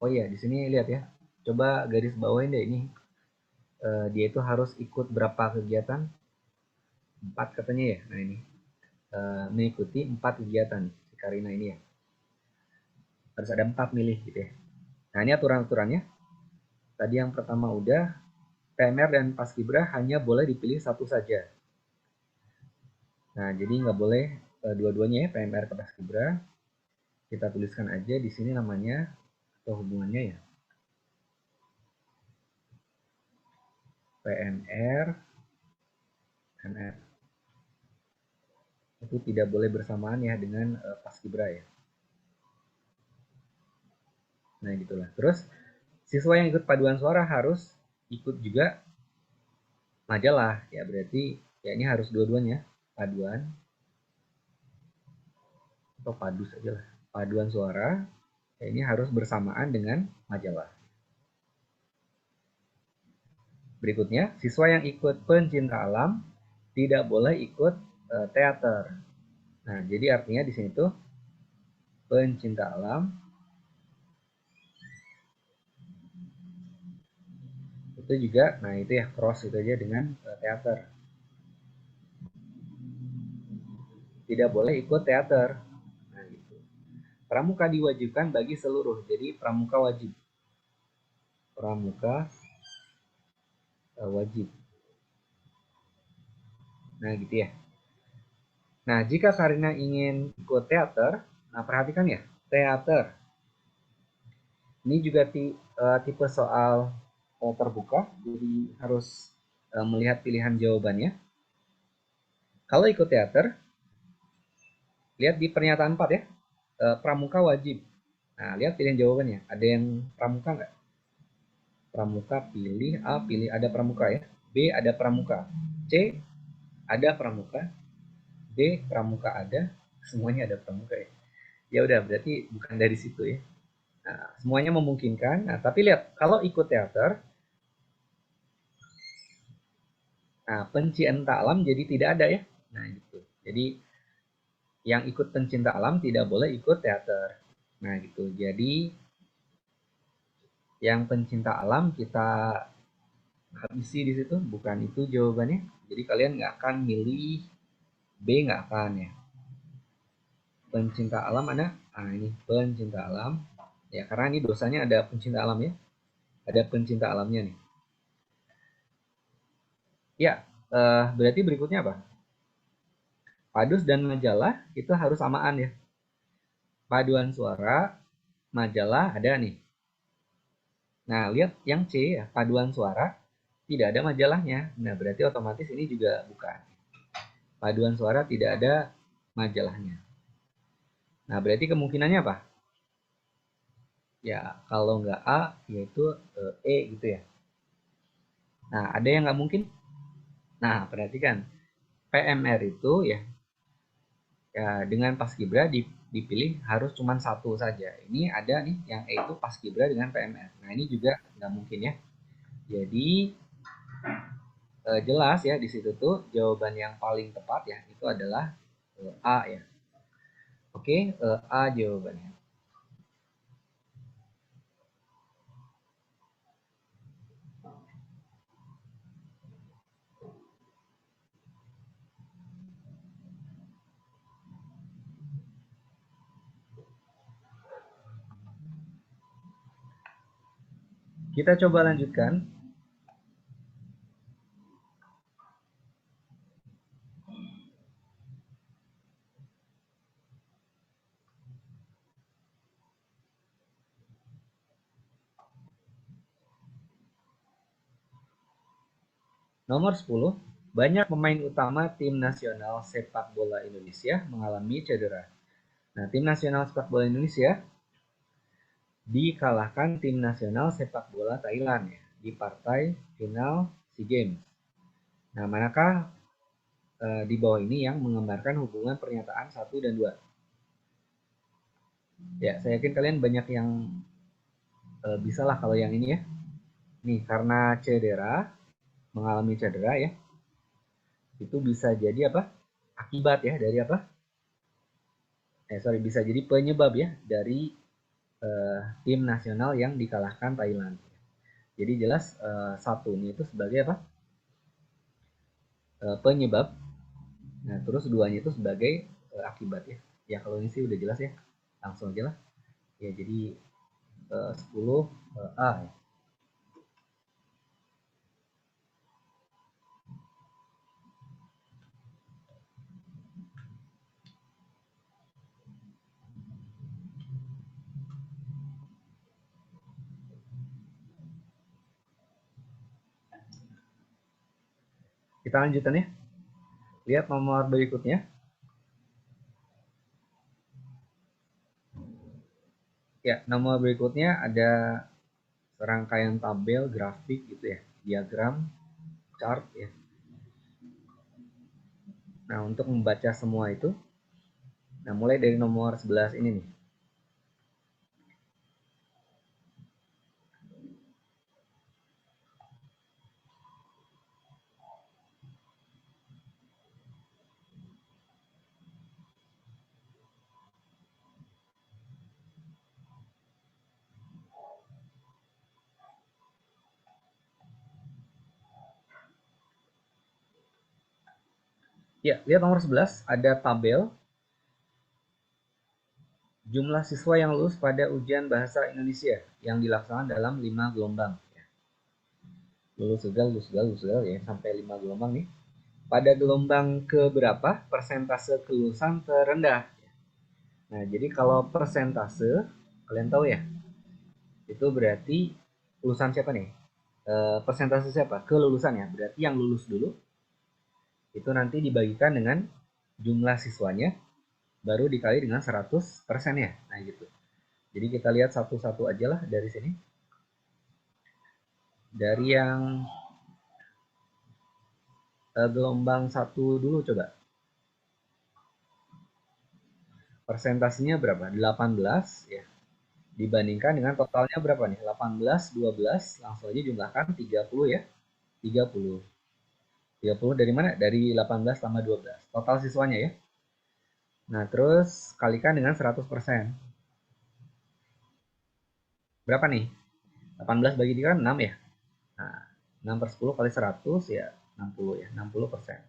[SPEAKER 1] Oh iya, di sini lihat ya. Coba garis bawain deh ini. Dia itu harus ikut berapa kegiatan? 4 katanya ya. Nah ini mengikuti 4 kegiatan si Karina ini ya. Harus ada 4 milih gitu ya. Nah ini aturan-aturannya. Tadi yang pertama udah, PMR dan Paskibra hanya boleh dipilih satu saja. Nah jadi nggak boleh dua-duanya ya, PMR ke Paskibra. Kita tuliskan aja di sini namanya atau hubungannya ya. PMR, MR. Itu tidak boleh bersamaan ya dengan Paskibra ya. Nah gitulah. Terus siswa yang ikut paduan suara harus ikut juga majalah ya, berarti ya ini harus dua-duanya, paduan atau padu saja lah, paduan suara ya, ini harus bersamaan dengan majalah. Berikutnya, siswa yang ikut pencinta alam tidak boleh ikut teater. Nah jadi artinya di sini tuh pencinta alam itu juga, nah itu ya cross itu aja dengan teater. Tidak boleh ikut teater. Nah, gitu. Pramuka diwajibkan bagi seluruh. Jadi pramuka wajib. Pramuka wajib. Nah, gitu ya. Nah, jika Karina ingin ikut teater, nah perhatikan ya, teater. Ini juga tipe soal terbuka, jadi harus melihat pilihan jawabannya. Kalau ikut teater, lihat di pernyataan 4 ya. pramuka wajib. Nah, lihat pilihan jawabannya. Ada yang pramuka nggak? Pramuka, pilih A, pilih ada pramuka ya. B, ada pramuka. C, ada pramuka. D, pramuka ada. Semuanya ada pramuka ya. Ya udah, berarti bukan dari situ ya. Nah, semuanya memungkinkan. Nah, tapi lihat, kalau ikut teater, nah, pencinta alam jadi tidak ada ya. Nah, gitu. Jadi, yang ikut pencinta alam tidak boleh ikut teater. Nah, gitu. Jadi, yang pencinta alam kita habisi di situ, bukan itu jawabannya. Jadi kalian nggak akan milih B, nggak akan ya. Pencinta alam ada, nah ini pencinta alam. Ya karena ini dosanya ada pencinta alam ya. Ada pencinta alamnya nih. Ya, berarti berikutnya apa? Padus dan majalah itu harus samaan ya. Paduan suara, majalah ada nih. Nah, lihat yang C ya, paduan suara tidak ada majalahnya. Nah, berarti otomatis ini juga bukan. Paduan suara tidak ada majalahnya. Nah, berarti kemungkinannya apa? Ya, kalau nggak A, yaitu E gitu ya. Nah, ada yang nggak mungkin? Nah, perhatikan. PMR itu ya, dengan Paskibra dipilih harus cuma satu saja. Ini ada nih, yang E itu Paskibra dengan PMR. Nah, ini juga nggak mungkin ya. Jadi, jelas ya di situ tuh jawaban yang paling tepat ya, itu adalah A ya. Oke, A jawabannya. Kita coba lanjutkan. Nomor 10, banyak pemain utama tim nasional sepak bola Indonesia mengalami cedera. Nah, tim nasional sepak bola Indonesia dikalahkan tim nasional sepak bola Thailand ya, di partai final SEA Games. Nah, manakah di bawah ini yang menggambarkan hubungan pernyataan 1 dan 2? Ya, saya yakin kalian banyak yang bisa lah kalau yang ini ya. Nih, karena cedera, mengalami cedera ya, itu bisa jadi apa? Akibat ya dari apa? Bisa jadi penyebab ya dari tim nasional yang dikalahkan Thailand. Jadi jelas satu ini itu sebagai apa? Penyebab. Nah, terus duanya itu sebagai akibat ya. Ya kalau ini sih udah jelas ya. Langsung aja lah. Ya jadi 10 A ya. Kita lanjutkan ya. Lihat nomor berikutnya. Ya, nomor berikutnya ada serangkaian tabel, grafik gitu ya, diagram, chart ya. Nah, untuk membaca semua itu, nah mulai dari nomor 11 ini nih. Ya, lihat nomor 11, ada tabel jumlah siswa yang lulus pada ujian bahasa Indonesia yang dilaksanakan dalam 5 gelombang. Lulus gagal ya, sampai 5 gelombang nih. Pada gelombang keberapa persentase kelulusan terendah? Nah, jadi kalau persentase, kalian tahu ya, itu berarti lulusan siapa nih? Persentase siapa? Kelulusan ya, berarti yang lulus dulu, itu nanti dibagikan dengan jumlah siswanya, baru dikali dengan 100% ya. Nah gitu. Jadi kita lihat satu-satu aja lah dari sini. Dari yang gelombang 1 dulu coba. Persentasenya berapa? 18 ya. Dibandingkan dengan totalnya berapa nih? 18, 12, langsung aja jumlahkan 30 ya. 30. 30 dari mana? Dari 18 tambah 12. Total siswanya ya. Nah, terus kalikan dengan 100%. Berapa nih? 18 bagi 3 kan 6 ya. Nah, 6 per 10 kali 100 ya 60 ya. 60%.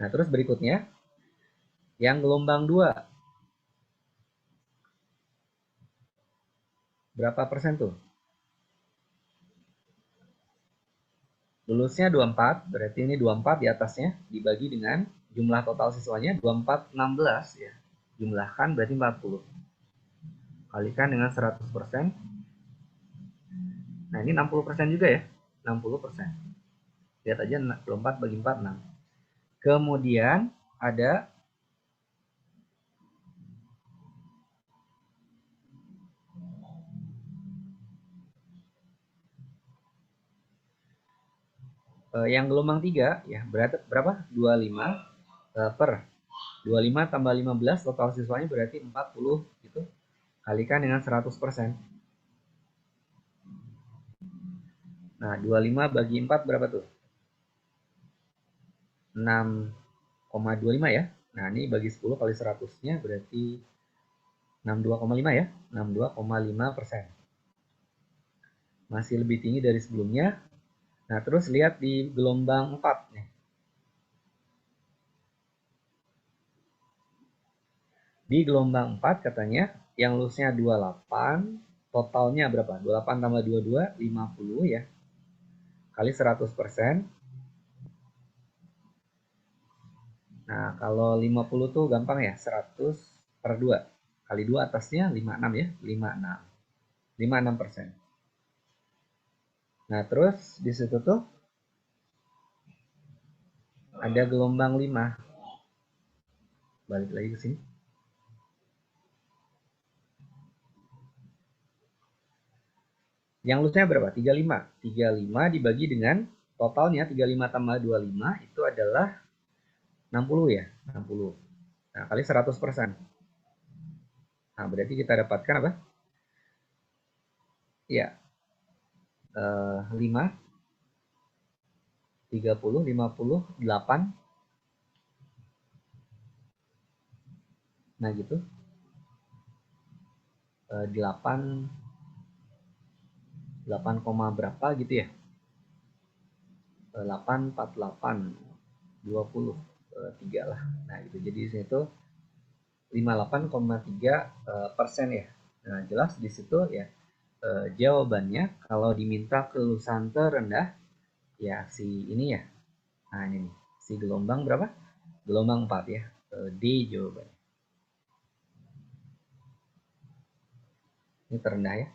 [SPEAKER 1] Nah, terus berikutnya yang gelombang 2. Berapa persen tuh? Lulusnya 24, berarti ini 24 di atasnya dibagi dengan jumlah total siswanya 24, 16 ya. Jumlahkan berarti 40. Kalikan dengan 100%. Nah, ini 60% juga ya. 60%. Lihat aja 24 bagi 4, 6. Kemudian ada yang gelombang 3 ya, berapa? 25 per 25 tambah 15 total siswanya berarti 40 gitu. Kalikan dengan 100%. Nah, 25 bagi 4 berapa tuh? 6,25 ya. Nah, ini bagi 10 kali 100-nya berarti 62,5 ya. 62,5%. Masih lebih tinggi dari sebelumnya. Nah, terus lihat di gelombang 4 nih. Di gelombang 4 katanya yang lulusnya 28, totalnya berapa? 28 tambah 22, 50 ya. Kali 100%. Nah, kalau 50 tuh gampang ya, 100 per 2. Kali 2 atasnya 56 ya, 56. 56%. Nah, terus di situ tuh ada gelombang 5. Balik lagi ke sini. Yang lulusnya berapa? 35. 35 dibagi dengan totalnya 35 tambah 25 itu adalah 60 ya, 60. Nah, kali 100%. Nah, berarti kita dapatkan apa? Ya, 5, 30, 50, 8. Nah, gitu. 8 berapa gitu ya. 8, 48, 20, 3 lah. Nah, gitu. Jadi di situ 58,3% ya. Nah, jelas di situ ya jawabannya kalau diminta kelulusan terendah ya si ini ya. Nah, ini nih. Si gelombang berapa? Gelombang 4 ya. D jawabannya. Ini terendah ya.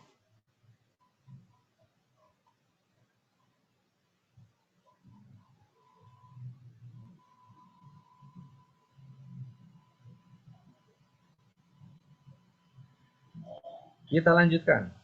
[SPEAKER 1] Kita lanjutkan.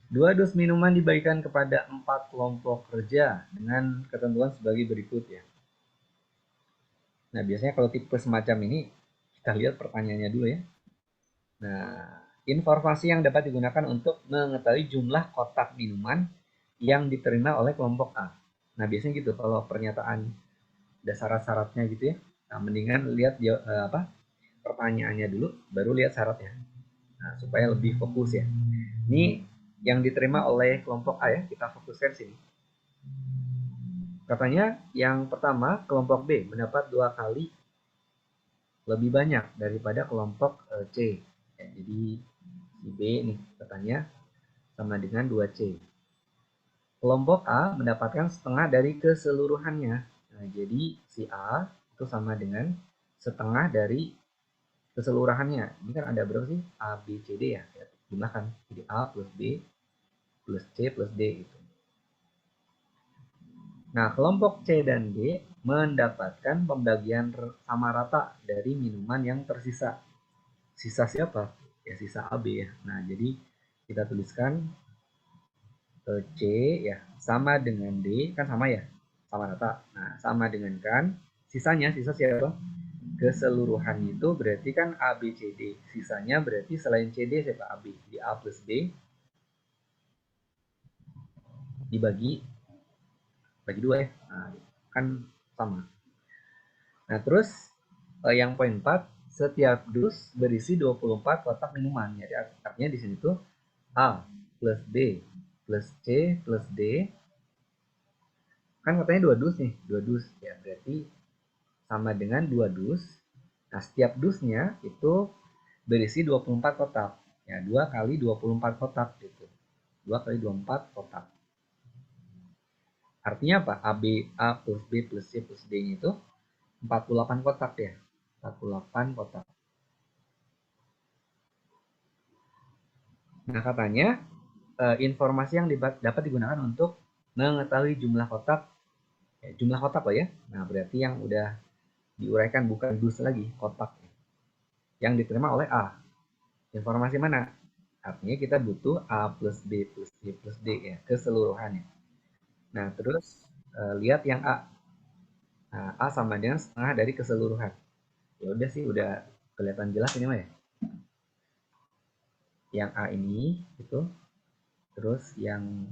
[SPEAKER 1] Dua dus minuman dibagikan kepada 4 kelompok kerja dengan ketentuan sebagai berikut ya. Nah, biasanya kalau tipe semacam ini, kita lihat pertanyaannya dulu ya. Nah, informasi yang dapat digunakan untuk mengetahui jumlah kotak minuman yang diterima oleh kelompok A. Nah, biasanya gitu kalau pernyataan ada syarat-syaratnya gitu ya. Nah, mendingan lihat pertanyaannya dulu, baru lihat syaratnya. Nah, supaya lebih fokus ya. Ini yang diterima oleh kelompok A ya, kita fokuskan sini. Katanya yang pertama kelompok B mendapat 2 kali lebih banyak daripada kelompok C. Ya, jadi si B nih katanya sama dengan 2C. kelompok A mendapatkan setengah dari keseluruhannya. Nah, jadi si A itu sama dengan setengah dari keseluruhannya. Ini kan ada berapa sih? A, B, C, D ya. Jumlahkan. Jadi A plus B plus C plus D itu. Nah, kelompok C dan D mendapatkan pembagian sama rata dari minuman yang tersisa. Sisa siapa? Ya sisa AB ya. Nah, jadi kita tuliskan C ya sama dengan D kan sama ya, sama rata. Nah, sama dengan kan sisanya, sisa siapa? Keseluruhannya itu berarti kan A, B, C, D. Sisanya berarti selain C, D siapa? AB. Di A plus B dibagi bagi dua ya. Nah, kan sama. Nah, terus yang poin 4, setiap dus berisi 24 kotak minuman. Jadi artinya di sini tuh A plus B plus C plus D kan katanya dua dus nih, dua dus ya berarti sama dengan dua dus. Nah, setiap dusnya itu berisi 24 kotak. Ya, 2 kali 24 kotak gitu. 2 kali 24 kotak. Artinya apa? A plus B plus C plus D itu 48 kotak ya. 48 kotak. Nah, katanya informasi yang dapat digunakan untuk mengetahui jumlah kotak, jumlah kotak loh ya. Nah, berarti yang udah diuraikan bukan dus lagi, kotak yang diterima oleh A. Informasi mana? Artinya kita butuh A plus B plus C plus D ya, keseluruhannya. Nah, terus lihat yang A. Nah, A sama dengan setengah dari keseluruhan. Ya udah sih, udah kelihatan jelas ini mah ya. Yang A ini itu, terus yang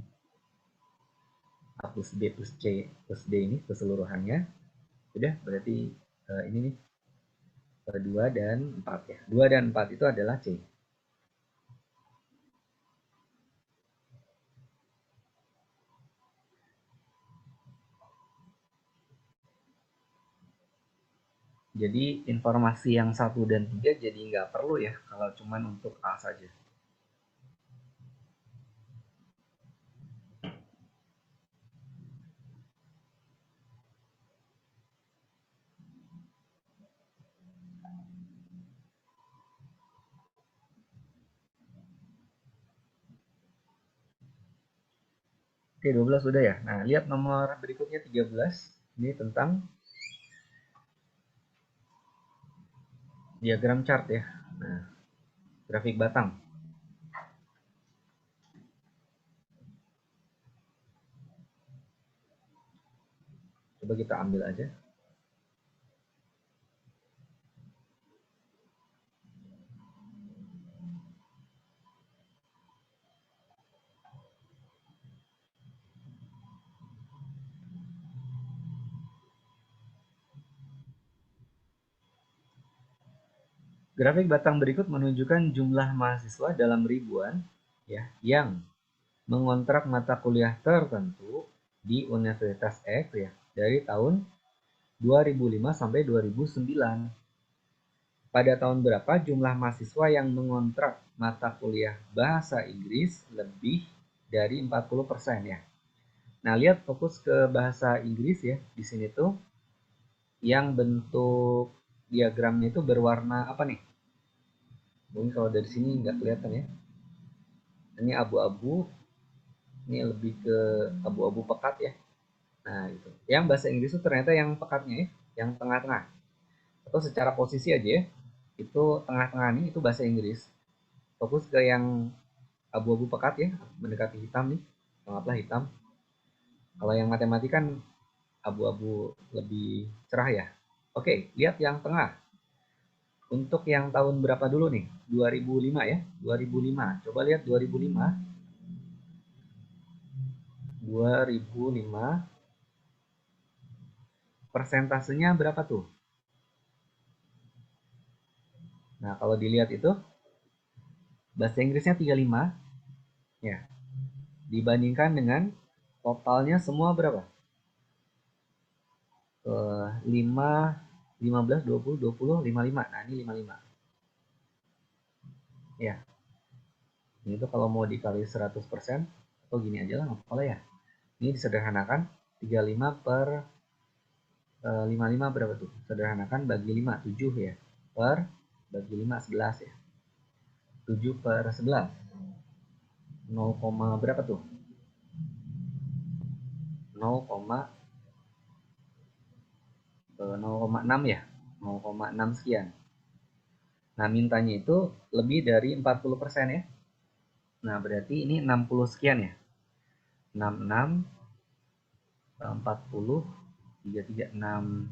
[SPEAKER 1] A plus B plus C plus D ini keseluruhannya. Udah berarti ini nih 2 dan 4 ya. 2 dan 4 itu adalah C. Jadi informasi yang 1 dan 3 jadi nggak perlu ya kalau cuman untuk A saja. Oke, 12 sudah ya. Nah, lihat nomor berikutnya 13. Ini tentang diagram chart ya. Nah, grafik batang. Coba kita ambil aja. Grafik batang berikut menunjukkan jumlah mahasiswa dalam ribuan ya yang mengontrak mata kuliah tertentu di Universitas X ya dari tahun 2005 sampai 2009. Pada tahun berapa jumlah mahasiswa yang mengontrak mata kuliah bahasa Inggris lebih dari 40% ya. Nah, lihat fokus ke bahasa Inggris ya. Di sini tuh yang bentuk diagramnya itu berwarna apa nih? Mungkin kalau dari sini nggak kelihatan ya. Ini abu-abu, ini lebih ke abu-abu pekat ya. Nah, itu. Yang bahasa Inggris itu ternyata yang pekatnya ya, yang tengah-tengah. Atau secara posisi aja ya. Itu tengah-tengah nih itu bahasa Inggris. Fokus ke yang abu-abu pekat ya, mendekati hitam nih. Anggaplah hitam. Kalau yang matematika kan abu-abu lebih cerah ya. Oke, lihat yang tengah. Untuk yang tahun berapa dulu nih? 2005 ya. 2005. Coba lihat 2005. 2005 persentasenya berapa tuh? Nah, kalau dilihat itu bahasa Inggrisnya 35 ya. Dibandingkan dengan totalnya semua berapa? 5 15 20 20 55. Nah, ini 55. Ya. Ini tuh kalau mau dikali 100% atau gini aja lah, nggak apa-apa ya. Ini disederhanakan 35 per 55 berapa tuh? Sederhanakan bagi 5, 7 ya. Per bagi 5, 11 ya. 7 per 11. 0, berapa tuh? 0,6 ya. 0,6 sekian. Nah, mintanya itu lebih dari 40% ya. Nah, berarti ini 60 sekian ya. 66, 40, 33, 6,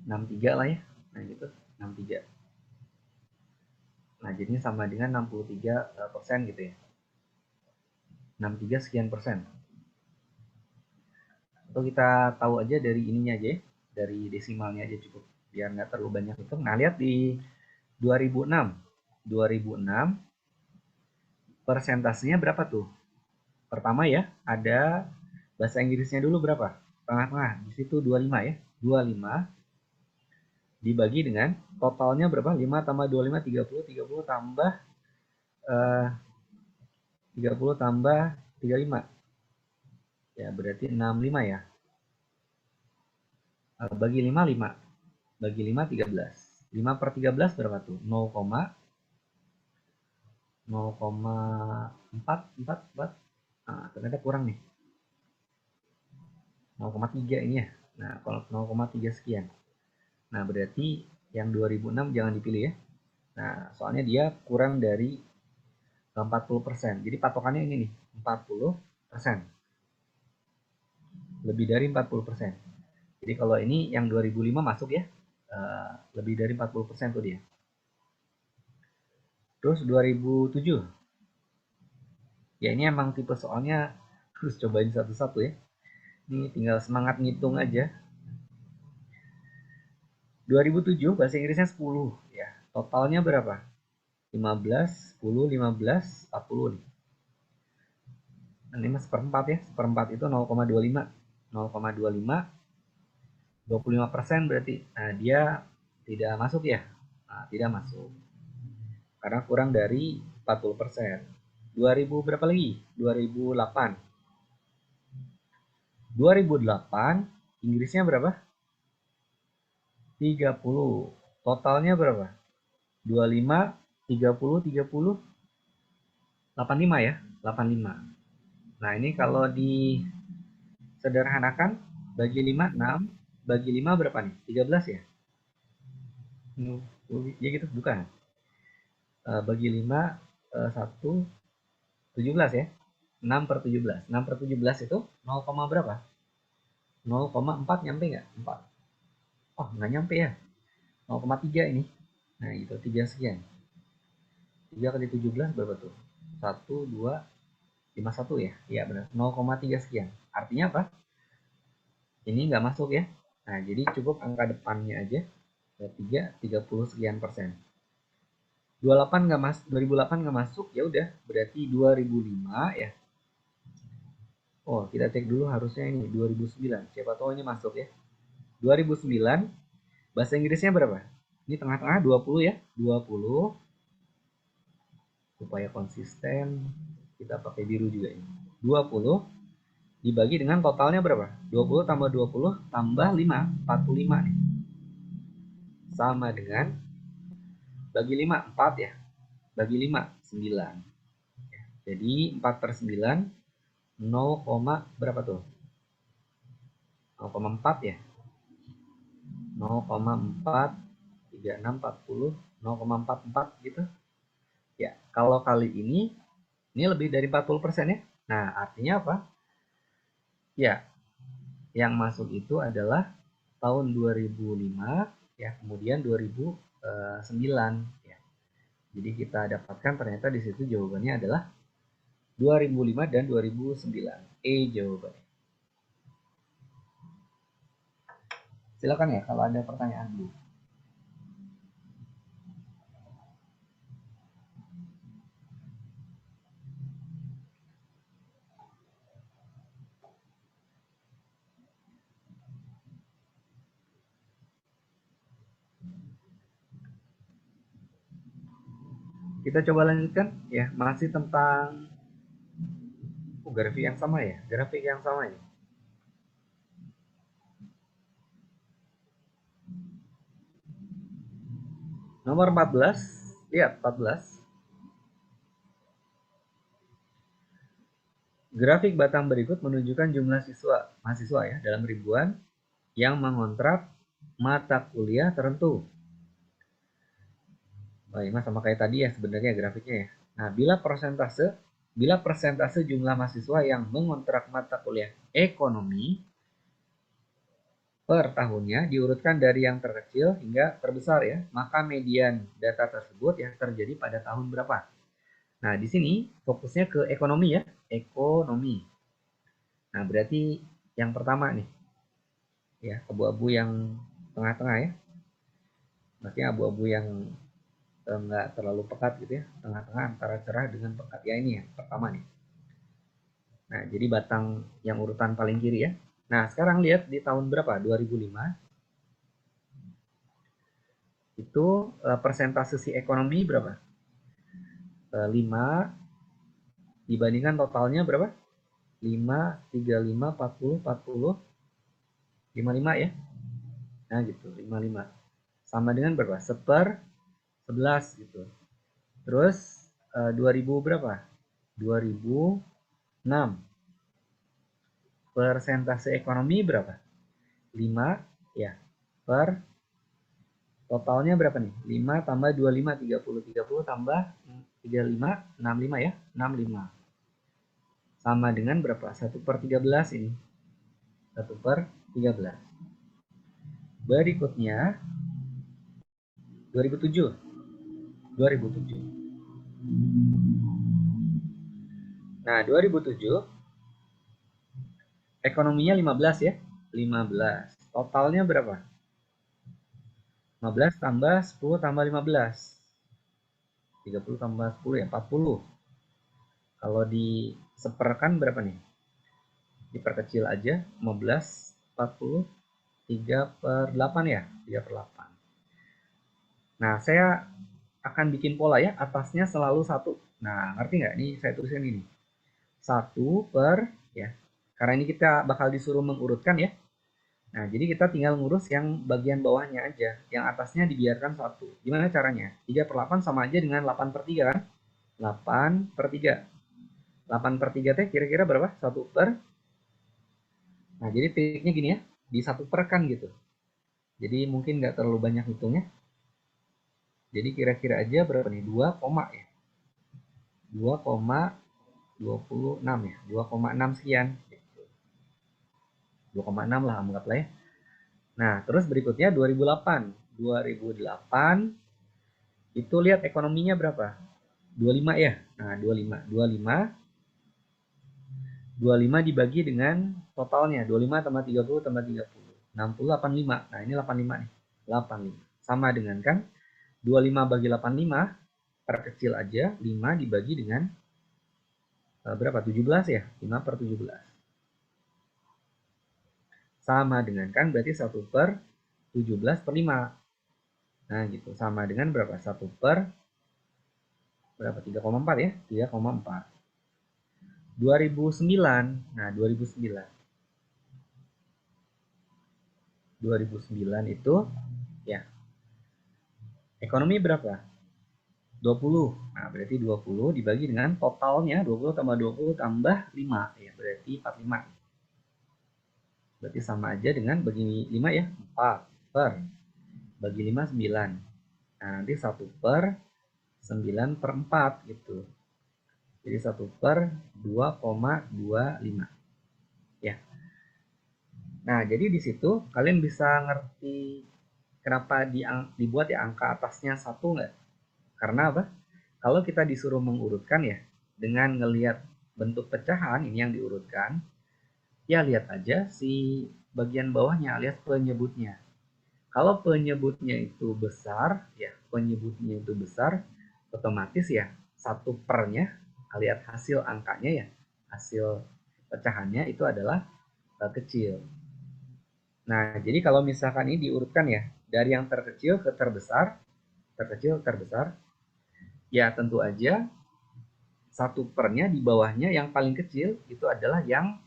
[SPEAKER 1] 63 lah ya. Nah, gitu. 63. Nah, jadinya sama dengan 63% gitu ya. 63 sekian persen. Atau kita tahu aja dari ininya aja ya. Dari desimalnya aja cukup. Biar nggak terlalu banyak hitung. Nah, lihat di 2006. 2006 persentasenya berapa tuh? Pertama ya, ada bahasa Inggrisnya dulu berapa? Tengah-tengah. Di situ 25 ya. 25 dibagi dengan totalnya berapa? 5 tambah 25, 30. 30 tambah 30 tambah 35. Ya, berarti 65 ya. Bagi 5, 5. Bagi 5, 13. 5 per 13 berapa tuh? 0,4. Nah, ternyata kurang nih. 0,3 ini ya. Nah, kalau 0,3 sekian. Nah, berarti yang 2006 jangan dipilih ya. Nah, soalnya dia kurang dari 40%. Jadi patokannya ini nih, 40%. Lebih dari 40%. Jadi kalau ini yang 2005 masuk ya. Lebih dari 40% tuh dia. Terus 2007. Ya ini emang tipe soalnya harus cobain satu-satu ya. Ini tinggal semangat ngitung aja. 2007 bahasa Inggrisnya 10 ya. Totalnya berapa? 15, 10, 15, 40 nih. Ini mas seperempat ya. Seperempat itu 0,25. 0,25 25% berarti. Nah, dia tidak masuk ya. Nah, tidak masuk. Karena kurang dari 40%. 2000 berapa lagi? 2008. 2008 Inggrisnya berapa? 30. Totalnya berapa? 25, 30, 30, 85 ya. 85. Nah, ini kalau disederhanakan bagi 5, 6. Bagi 5 berapa nih? 13 ya? Ya gitu, bukan. Bagi 5, 1, 17 ya. 6 per 17. 6 per 17 itu 0, berapa? 0,4 nyampe nggak? 4. Oh, nggak nyampe ya. 0,3 ini. Nah, itu 3 sekian. 3 kali 17 berapa tuh? 1, 2, 5, 1 ya? Iya benar. 0,3 sekian. Artinya apa? Ini nggak masuk ya. Nah, jadi cukup angka depannya aja. 3, 30 sekian persen. 28 nggak masuk, 2008 nggak masuk, ya udah berarti 2005 ya. Oh, kita cek dulu harusnya ini 2009. Siapa tahu ini masuk ya. 2009 bahasa Inggrisnya berapa? Ini tengah-tengah 20 ya. 20 supaya konsisten kita pakai biru juga ini. 20 dibagi dengan totalnya berapa? 20 tambah 20 tambah 5, 45 nih. Sama dengan bagi 5, 4 ya. Bagi 5, 9. Jadi 4 per 9, 0, berapa tuh? 0,4 ya. 0,4, 36, 40, 0,44 gitu. Ya, kalau kali ini lebih dari 40% ya. Nah, artinya apa? Ya, yang masuk itu adalah tahun 2005 ya, kemudian 2009 ya. Jadi kita dapatkan ternyata di situ jawabannya adalah 2005 dan 2009. Jawabannya. Silakan ya kalau ada pertanyaan dulu. Kita coba lanjutkan ya, masih tentang grafik yang sama ya, grafik yang sama ini. Nomor 14, lihat 14. Grafik batang berikut menunjukkan jumlah mahasiswa ya dalam ribuan yang mengontrak mata kuliah tertentu. Oh, ini sama kayak tadi ya sebenarnya grafiknya ya. Nah, bila persentase jumlah mahasiswa yang mengontrak mata kuliah ekonomi per tahunnya diurutkan dari yang terkecil hingga terbesar ya, maka median data tersebut ya terjadi pada tahun berapa? Nah, di sini fokusnya ke ekonomi ya, ekonomi. Nah, berarti yang pertama nih, ya, abu-abu yang tengah-tengah ya. Maksudnya abu-abu yang nggak terlalu pekat gitu ya, tengah-tengah antara cerah dengan pekat ya, ini ya pertama nih. Nah, jadi batang yang urutan paling kiri ya. Nah, sekarang lihat di tahun berapa? 2005. Itu persentase si ekonomi berapa? 5 dibandingkan totalnya berapa? 5, 35, 40, 40, 55 ya. Nah, gitu, 55. Sama dengan berapa? 11 gitu. Terus 2000 berapa? 2006. Persentase ekonomi berapa? 5 ya. Per totalnya berapa nih? 5 tambah 25, 30. 30 tambah 35, 65 ya. 65. Sama dengan berapa? 1/13 ini. 1/13. Berikutnya 2007. 2007. Nah, 2007 ekonominya 15 ya. 15. Totalnya berapa? 15 tambah 10 tambah 15. 30 tambah 10 ya 40. Kalau diseperkan berapa nih? Diperkecil aja 15, 40, 3/8 ya. 3/8. Nah, saya akan bikin pola ya. Atasnya selalu 1. Nah, ngerti nggak? Ini saya tuliskan ini. 1 per ya. Karena ini kita bakal disuruh mengurutkan ya. Nah, jadi kita tinggal ngurus yang bagian bawahnya aja. Yang atasnya dibiarkan 1. Gimana caranya? 3/8 sama aja dengan 8/3 kan? 8/3. 8/3 teh kira-kira berapa? 1 per. Nah, jadi triknya gini ya. Di 1 per kan gitu. Jadi mungkin nggak terlalu banyak hitungnya. Jadi kira-kira aja berapa nih? 2, ya. 2,26 ya. 2,6 sekian. 2,6 lah anggaplah ya. Nah, terus berikutnya 2008. 2008 itu lihat ekonominya berapa? 25 ya. Nah, 25. 25 dibagi dengan totalnya. 25 tambah 30 tambah 30. 60, 85. Nah, ini 85 nih. 85. Sama dengan kan? 25 bagi 85, perkecil aja. 5 dibagi dengan berapa? 17 ya? 5/17. Sama dengan kan? Berarti 1/17/5. Nah, gitu. Sama dengan berapa? 1 per berapa? 3,4 ya? 3,4. 2009. Nah, 2009. 2009 itu ya. Ekonomi berapa? 20. Nah, berarti 20 dibagi dengan totalnya 20 tambah 20 tambah 5 ya, berarti 45. Berarti sama aja dengan bagi 5 ya, 4 per bagi 5 9. Nah, nanti 1 per 9/4 gitu. Jadi 1 per 2,25 ya. Nah, jadi di situ kalian bisa ngerti kenapa dibuat ya angka atasnya 1 nggak? Karena apa? Kalau kita disuruh mengurutkan ya, dengan ngelihat bentuk pecahan ini yang diurutkan, ya lihat aja si bagian bawahnya, lihat penyebutnya. Kalau penyebutnya itu besar, ya penyebutnya itu besar, otomatis ya 1 pernya, lihat hasil angkanya ya, hasil pecahannya itu adalah kecil. Nah, jadi kalau misalkan ini diurutkan ya, dari yang terkecil ke terbesar, terkecil terbesar, ya tentu aja 1 pernya di bawahnya yang paling kecil itu adalah yang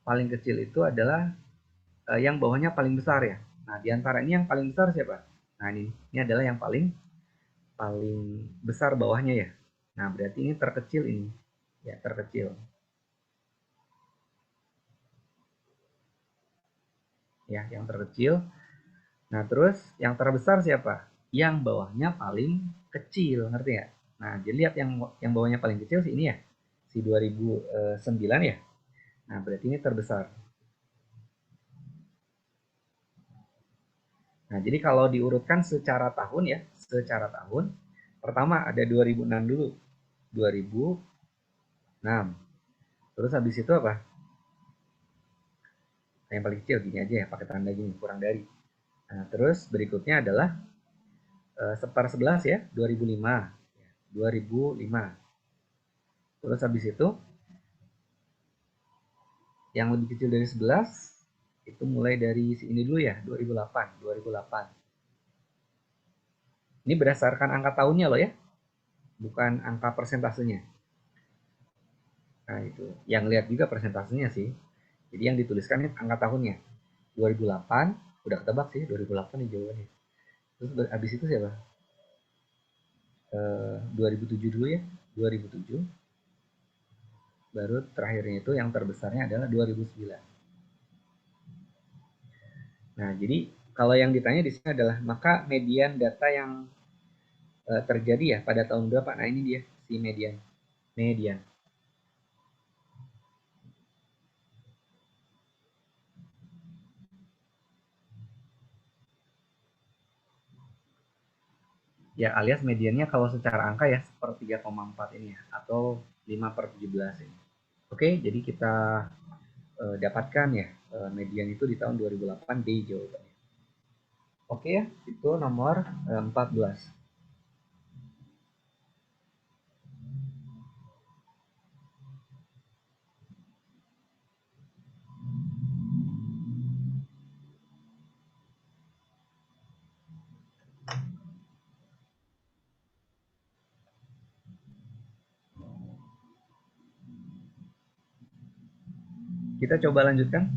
[SPEAKER 1] paling kecil itu adalah yang bawahnya paling besar ya. Nah, di antara ini yang paling besar siapa? Nah, ini adalah yang paling paling besar bawahnya ya. Nah, berarti ini terkecil ini. Ya, terkecil. Ya, yang terkecil. Nah, terus yang terbesar siapa? Yang bawahnya paling kecil, ngerti ya? Nah, jadi lihat yang bawahnya paling kecil sih ini ya. Si 2009 ya. Nah, berarti ini terbesar. Nah, jadi kalau diurutkan secara tahun ya, secara tahun, pertama ada 2006 dulu. 2006. Terus habis itu apa? Nah, yang paling kecil gini aja ya, pakai tanda gini, kurang dari. Nah, terus berikutnya adalah seper 11 ya, 2005. 2005. Terus habis itu yang lebih kecil dari 11 itu mulai dari ini dulu ya, 2008. 2008. Ini berdasarkan angka tahunnya loh ya, bukan angka persentasenya. Nah, itu. Yang lihat juga persentasenya sih. Jadi yang dituliskan ini angka tahunnya. 2008, udah ketebak sih 2008 nih jawabannya. Terus habis itu siapa? 2007 dulu ya, 2007. Baru terakhirnya itu yang terbesarnya adalah 2009. Nah, jadi kalau yang ditanya di sini adalah maka median data yang terjadi ya pada tahun berapa? Nah, ini dia si median. Median. Ya, alias mediannya kalau secara angka ya seperti 3,4 ini ya, atau 5/17 ini. Oke, jadi kita dapatkan ya median itu di tahun 2008 D jawabannya. Oke ya, itu nomor 14. Kita coba lanjutkan.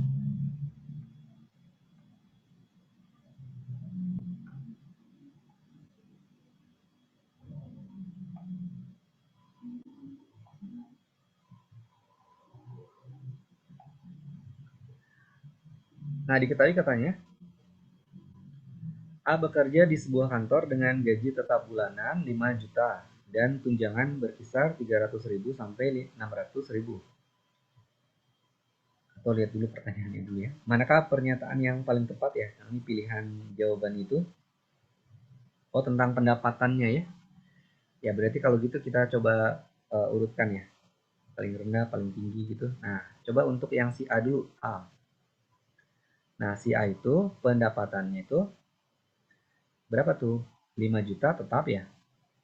[SPEAKER 1] Nah, diketahui katanya A bekerja di sebuah kantor dengan gaji tetap bulanan 5 juta dan tunjangan berkisar 300.000 sampai 600.000. Atau lihat dulu pertanyaannya dulu ya. Manakah pernyataan yang paling tepat ya? Ini pilihan jawaban itu. Oh, tentang pendapatannya ya. Ya, berarti kalau gitu kita coba urutkan ya. Paling rendah, paling tinggi gitu. Nah, coba untuk yang si A dulu, A. Nah, si A itu pendapatannya itu berapa tuh? 5 juta tetap ya.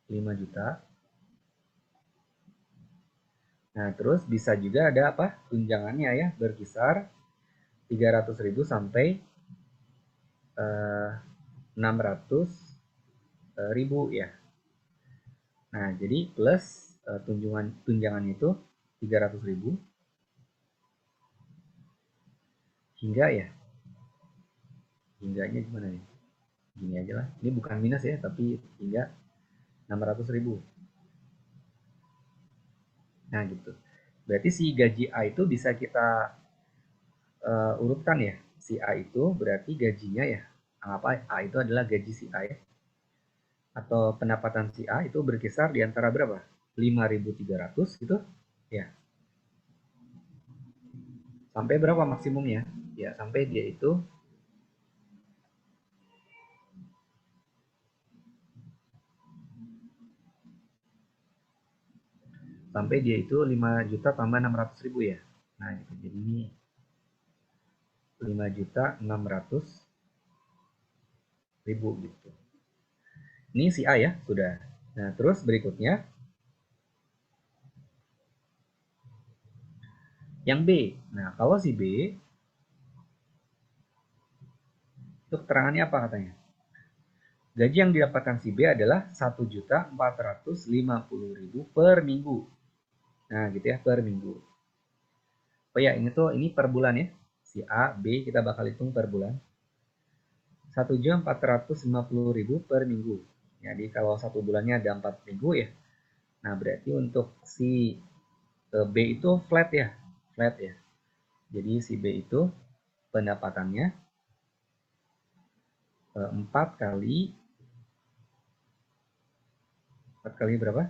[SPEAKER 1] 5 juta. Nah, terus bisa juga ada apa? Tunjangannya ya, berkisar 300.000 sampai 600.000 ya. Nah, jadi plus tunjangan itu 300.000 hingga ya. Hingganya gimana nih? Gini aja lah. Ini bukan minus ya, tapi hingga 600.000. Nah, gitu. Berarti si gaji A itu bisa kita urutkan ya. Si A itu berarti gajinya ya. Apa A itu adalah gaji si A ya. Atau pendapatan si A itu berkisar di antara berapa? 5.300 gitu. Ya. Sampai berapa maksimumnya? Ya, sampai dia itu sampai dia itu 5 juta tambah 600.000 ya. Nah, gitu. Jadi ini 5.600.000 gitu. Ini si A ya, sudah. Nah, terus berikutnya yang B. Nah, kalau si B itu keterangannya apa katanya? Gaji yang didapatkan si B adalah 1.450.000 per minggu. Nah, gitu ya, per minggu. Oh ya, ini per bulan ya. Si A, B kita bakal hitung per bulan. 1.450.000 per minggu. Jadi kalau satu bulannya ada 4 minggu ya. Nah, berarti untuk si B itu flat ya. Flat ya. Jadi si B itu pendapatannya 4 kali berapa?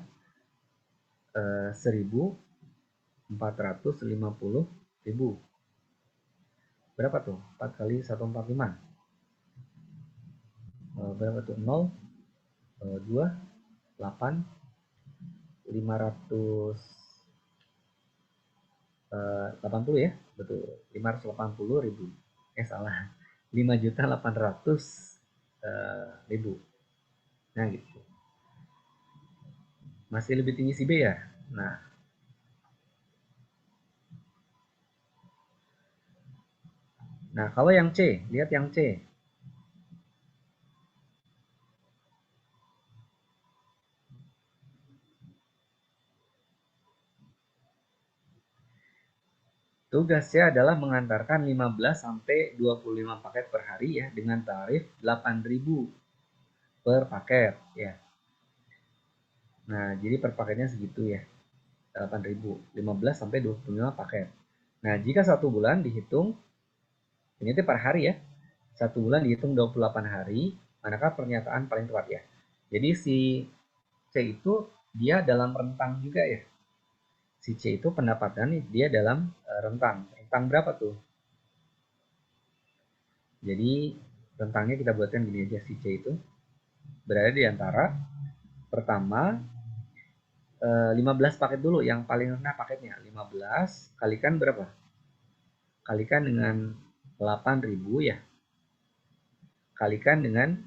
[SPEAKER 1] 1.450.000. Berapa tuh? 4 kali 145. Berapa tuh? 0, 2, 8, 580 ya, betul, 580.000. Salah, 5.800.000. Nah gitu, masih lebih tinggi si B ya. Nah kalau yang C, lihat yang C. Tugasnya adalah mengantarkan 15 sampai 25 paket per hari ya, dengan tarif 8.000 per paket ya. Nah, jadi per paketnya segitu ya. 8.000, 15 sampai 25 paket. Nah, jika satu bulan dihitung, ini per hari ya. Satu bulan dihitung 28 hari, manakah pernyataan paling tepat ya. Jadi si C itu dia dalam rentang juga ya. Si C itu pendapatan dia dalam rentang. Rentang berapa tuh? Jadi rentangnya kita buatkan gini aja, si C itu berada di antara pertama 15 paket dulu, yang paling rendah paketnya 15 kalikan berapa? Kalikan dengan 8.000 ya. Kalikan dengan,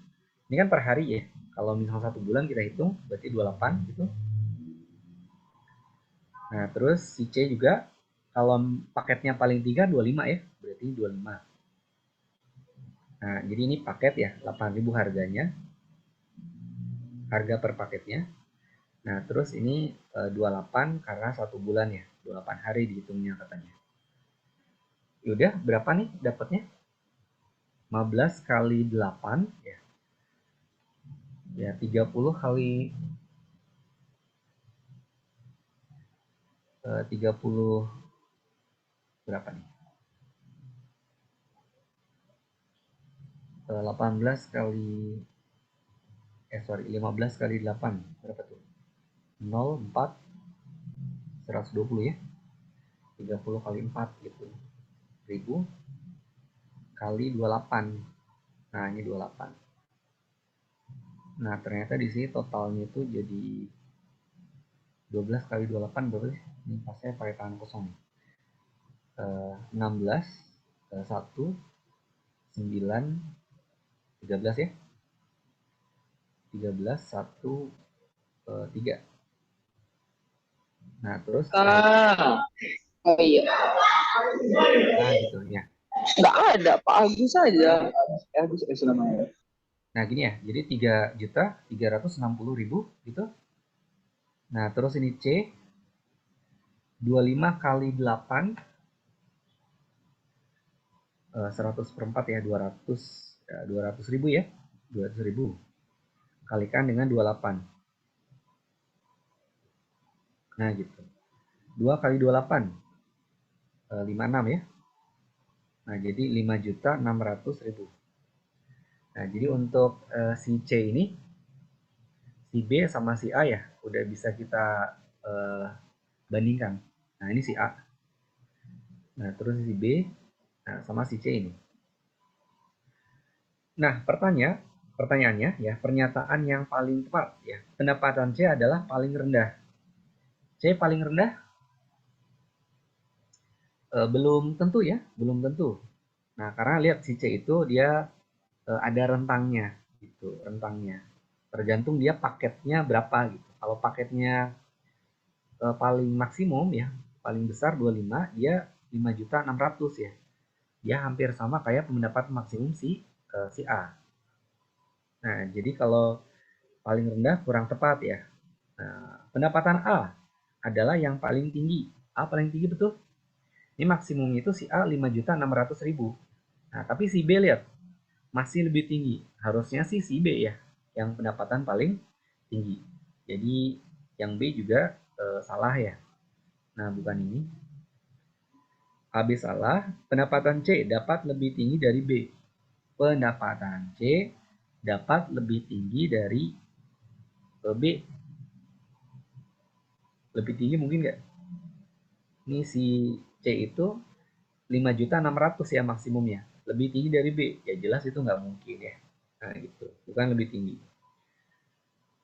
[SPEAKER 1] ini kan per hari ya. Kalau misalnya satu bulan kita hitung berarti 28 gitu. Nah, terus si C juga kalau paketnya paling 3 25 ya, berarti 25. Nah, jadi ini paket ya, 8.000 harganya. Harga per paketnya. Nah, terus ini 28 karena satu bulan ya, 28 hari dihitungnya katanya. Yaudah, berapa nih dapatnya? 15 kali 8 ya. Ya, 30 kali 30 berapa nih? 18 kali 15 kali 8 berapa tuh? 0, 4, 120 ya. 30 kali 4 gitu. 1000 kali 28. Nah, ini 28. Nah, ternyata di sini totalnya itu jadi 12 kali 28 berapa sih? Ini pasnya pakai tangan kosong nih. 16, 1, 9, 13 ya. 13, 1, 3. Nah, terus
[SPEAKER 2] oh iya.
[SPEAKER 1] Nah, gitu ya.
[SPEAKER 2] Nggak ada, Pak Agus aja. Agus namanya.
[SPEAKER 1] Nah, gini ya. Jadi 3.360.000 gitu. Nah, terus ini C 25 kali 8 100 per 4 ya, 200.000 ya. 200.000 kalikan dengan 28. Nah, gitu. 2 kali 28 56 ya. Nah, jadi 5.600.000. Nah, jadi untuk si C ini, si B sama si A ya, udah bisa kita bandingkan. Nah, ini si A. Nah, terus si B sama si C ini. Nah, pertanyaannya ya, pernyataan yang paling tepat ya. Pendapatan C adalah paling rendah. C paling rendah? Belum tentu ya, belum tentu. Nah, karena lihat si C itu dia ada rentangnya gitu, rentangnya. Tergantung dia paketnya berapa gitu. Kalau paketnya paling maksimum ya, paling besar 25, dia 5.600.000 ya. Dia hampir sama kayak pendapat maksimum si A. Nah, jadi kalau paling rendah kurang tepat ya. Nah, pendapatan A adalah yang paling tinggi. A paling tinggi betul. Ini maksimumnya itu si A 5.600.000. Nah, tapi si B lihat masih lebih tinggi. Harusnya sih si B ya yang pendapatan paling tinggi. Jadi yang B juga salah ya. Nah, bukan ini. A B salah. Pendapatan C dapat lebih tinggi dari B. Pendapatan C dapat lebih tinggi dari B. Lebih tinggi mungkin nggak? Ini si C itu 5.600.000 ya maksimumnya. Lebih tinggi dari B. Ya jelas itu nggak mungkin ya. Nah gitu. Bukan lebih tinggi.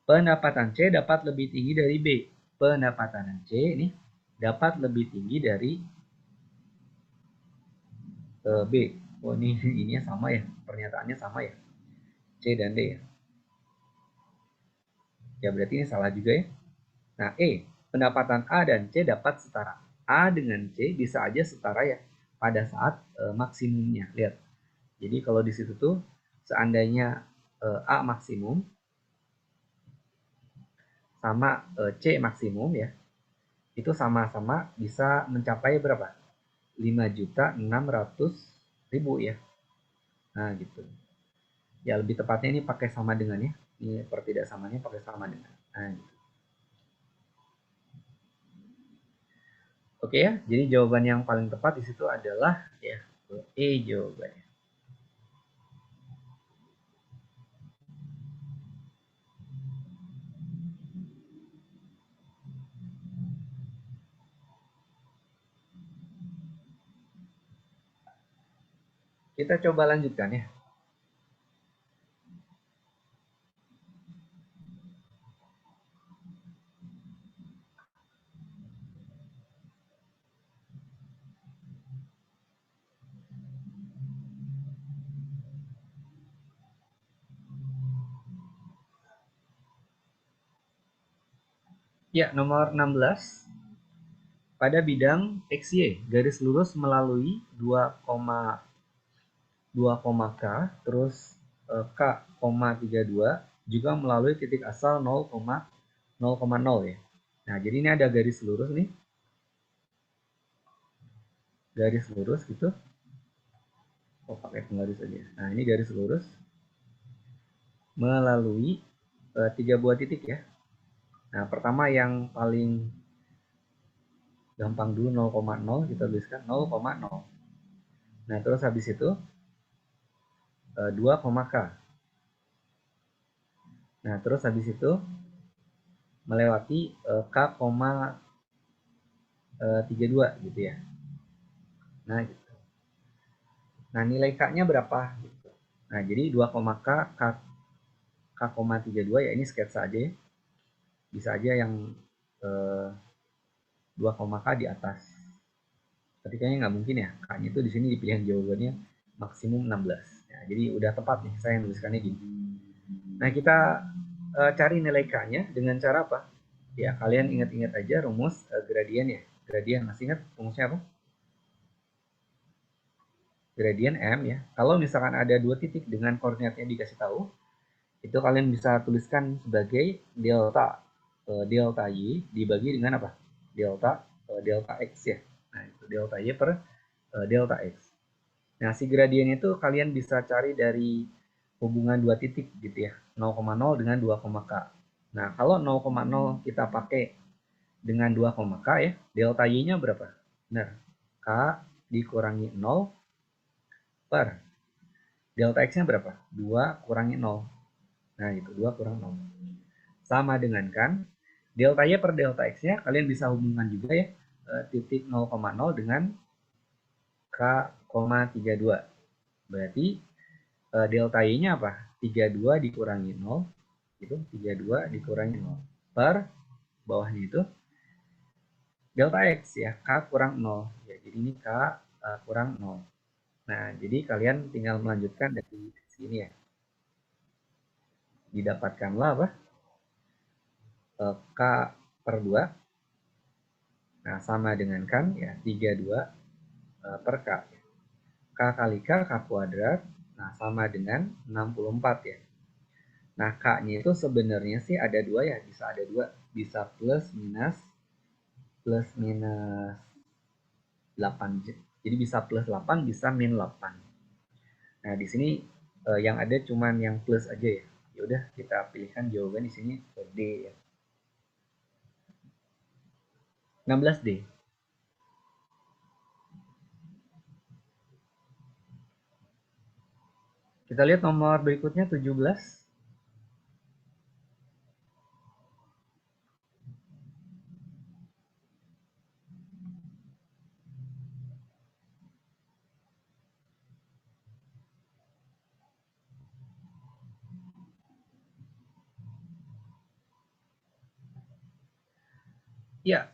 [SPEAKER 1] Pendapatan C dapat lebih tinggi dari B. Pendapatan C ini dapat lebih tinggi dari B. Oh ini ininya sama ya. Pernyataannya sama ya. C dan D ya. Ya berarti ini salah juga ya. Nah E. Pendapatan A dan C dapat setara. A dengan C bisa aja setara ya pada saat maksimumnya. Lihat. Jadi kalau di situ tuh seandainya A maksimum sama C maksimum ya, itu sama-sama bisa mencapai berapa? 5.600.000 ya. Nah gitu. Ya lebih tepatnya ini pakai sama dengan ya. Ini pertidaksamannya pakai sama dengan. Nah gitu. Oke ya, jadi jawaban yang paling tepat di situ adalah ya E jawabannya. Kita coba lanjutkan ya. Ya, nomor 16. Pada bidang XY, garis lurus melalui 2,2, K, terus K, 32, juga melalui titik asal 0,0 ya. Nah, jadi ini ada garis lurus nih. Garis lurus gitu. Oh, pakai penggaris aja. Nah, ini garis lurus melalui 3 buah titik ya. Nah, pertama yang paling gampang dulu 0,0 kita tuliskan 0,0. Nah, terus habis itu 2, K. Nah, terus habis itu melewati K, 32 gitu ya. Nah, gitu. Nah nilai K-nya berapa? Gitu. Nah, jadi 2, K, K, 32 ya ini sketsa aja ya. Bisa aja yang 2, K di atas. Tapi kayaknya nggak mungkin ya. K-nya itu di sini di pilihan jawabannya maksimum 16. Ya, jadi udah tepat nih saya menuliskannya gini. Nah, kita cari nilai K-nya dengan cara apa? Ya, kalian ingat-ingat aja rumus gradien ya. Gradien, masih ingat rumusnya apa? Gradien M ya. Kalau misalkan ada 2 titik dengan koordinatnya dikasih tahu, itu kalian bisa tuliskan sebagai delta delta Y dibagi dengan apa? Delta X ya. Nah, itu delta Y per delta X. Nah, si gradien itu kalian bisa cari dari hubungan 2 titik gitu ya. 0,0 dengan 2, K. Nah, kalau 0,0 kita pakai dengan 2, K ya, delta Y-nya berapa? Benar. K dikurangi 0 per delta X-nya berapa? 2 kurangi 0. Nah, itu 2 kurang 0. Sama dengan kan, delta Y per delta X-nya kalian bisa hubungkan juga ya, titik 0,0 dengan K, 32. Berarti delta Y-nya apa? 32 dikurangi 0, itu 32 dikurangi 0. Per bawahnya itu delta X ya, K kurang 0. Ya, jadi ini K kurang 0. Nah, jadi kalian tinggal melanjutkan dari sini ya. Didapatkanlah apa? K per 2. Nah, sama dengan kan ya 32 per K. K kali K, K kuadrat. Nah, sama dengan 64 ya. Nah, K-nya itu sebenarnya sih ada dua ya, bisa ada dua, bisa plus minus 8. Jadi bisa plus 8, bisa min 8. Nah, di sini yang ada cuman yang plus aja ya. Ya udah, kita pilihkan jawaban di sini D ya. 16D. Kita lihat nomor berikutnya 17. Ya,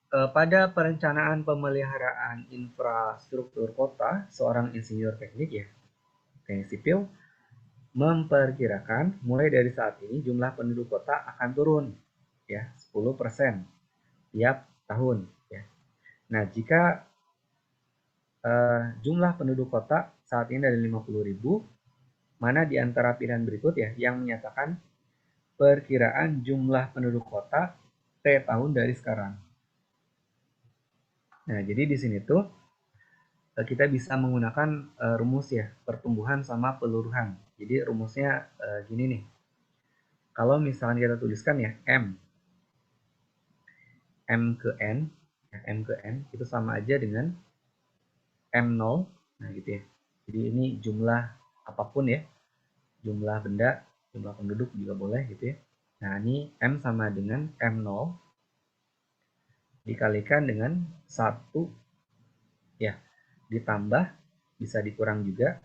[SPEAKER 1] pada perencanaan pemeliharaan infrastruktur kota, seorang insinyur teknik ya, teknik sipil, memperkirakan mulai dari saat ini jumlah penduduk kota akan turun ya 10% tiap tahun ya. Nah, jika jumlah penduduk kota saat ini dari 50.000, mana di antara pilihan berikut ya yang menyatakan perkiraan jumlah penduduk kota T tahun dari sekarang. Nah, jadi di sini tuh kita bisa menggunakan rumus ya, pertumbuhan sama peluruhan. Jadi rumusnya gini nih. Kalau misalnya kita tuliskan ya M ke N, ya, M ke N itu sama aja dengan M0. Nah, gitu ya. Jadi ini jumlah apapun ya, jumlah benda, jumlah penduduk juga boleh gitu ya. Nah, ini M sama dengan M0 dikalikan dengan 1 ya, ditambah, bisa dikurang juga,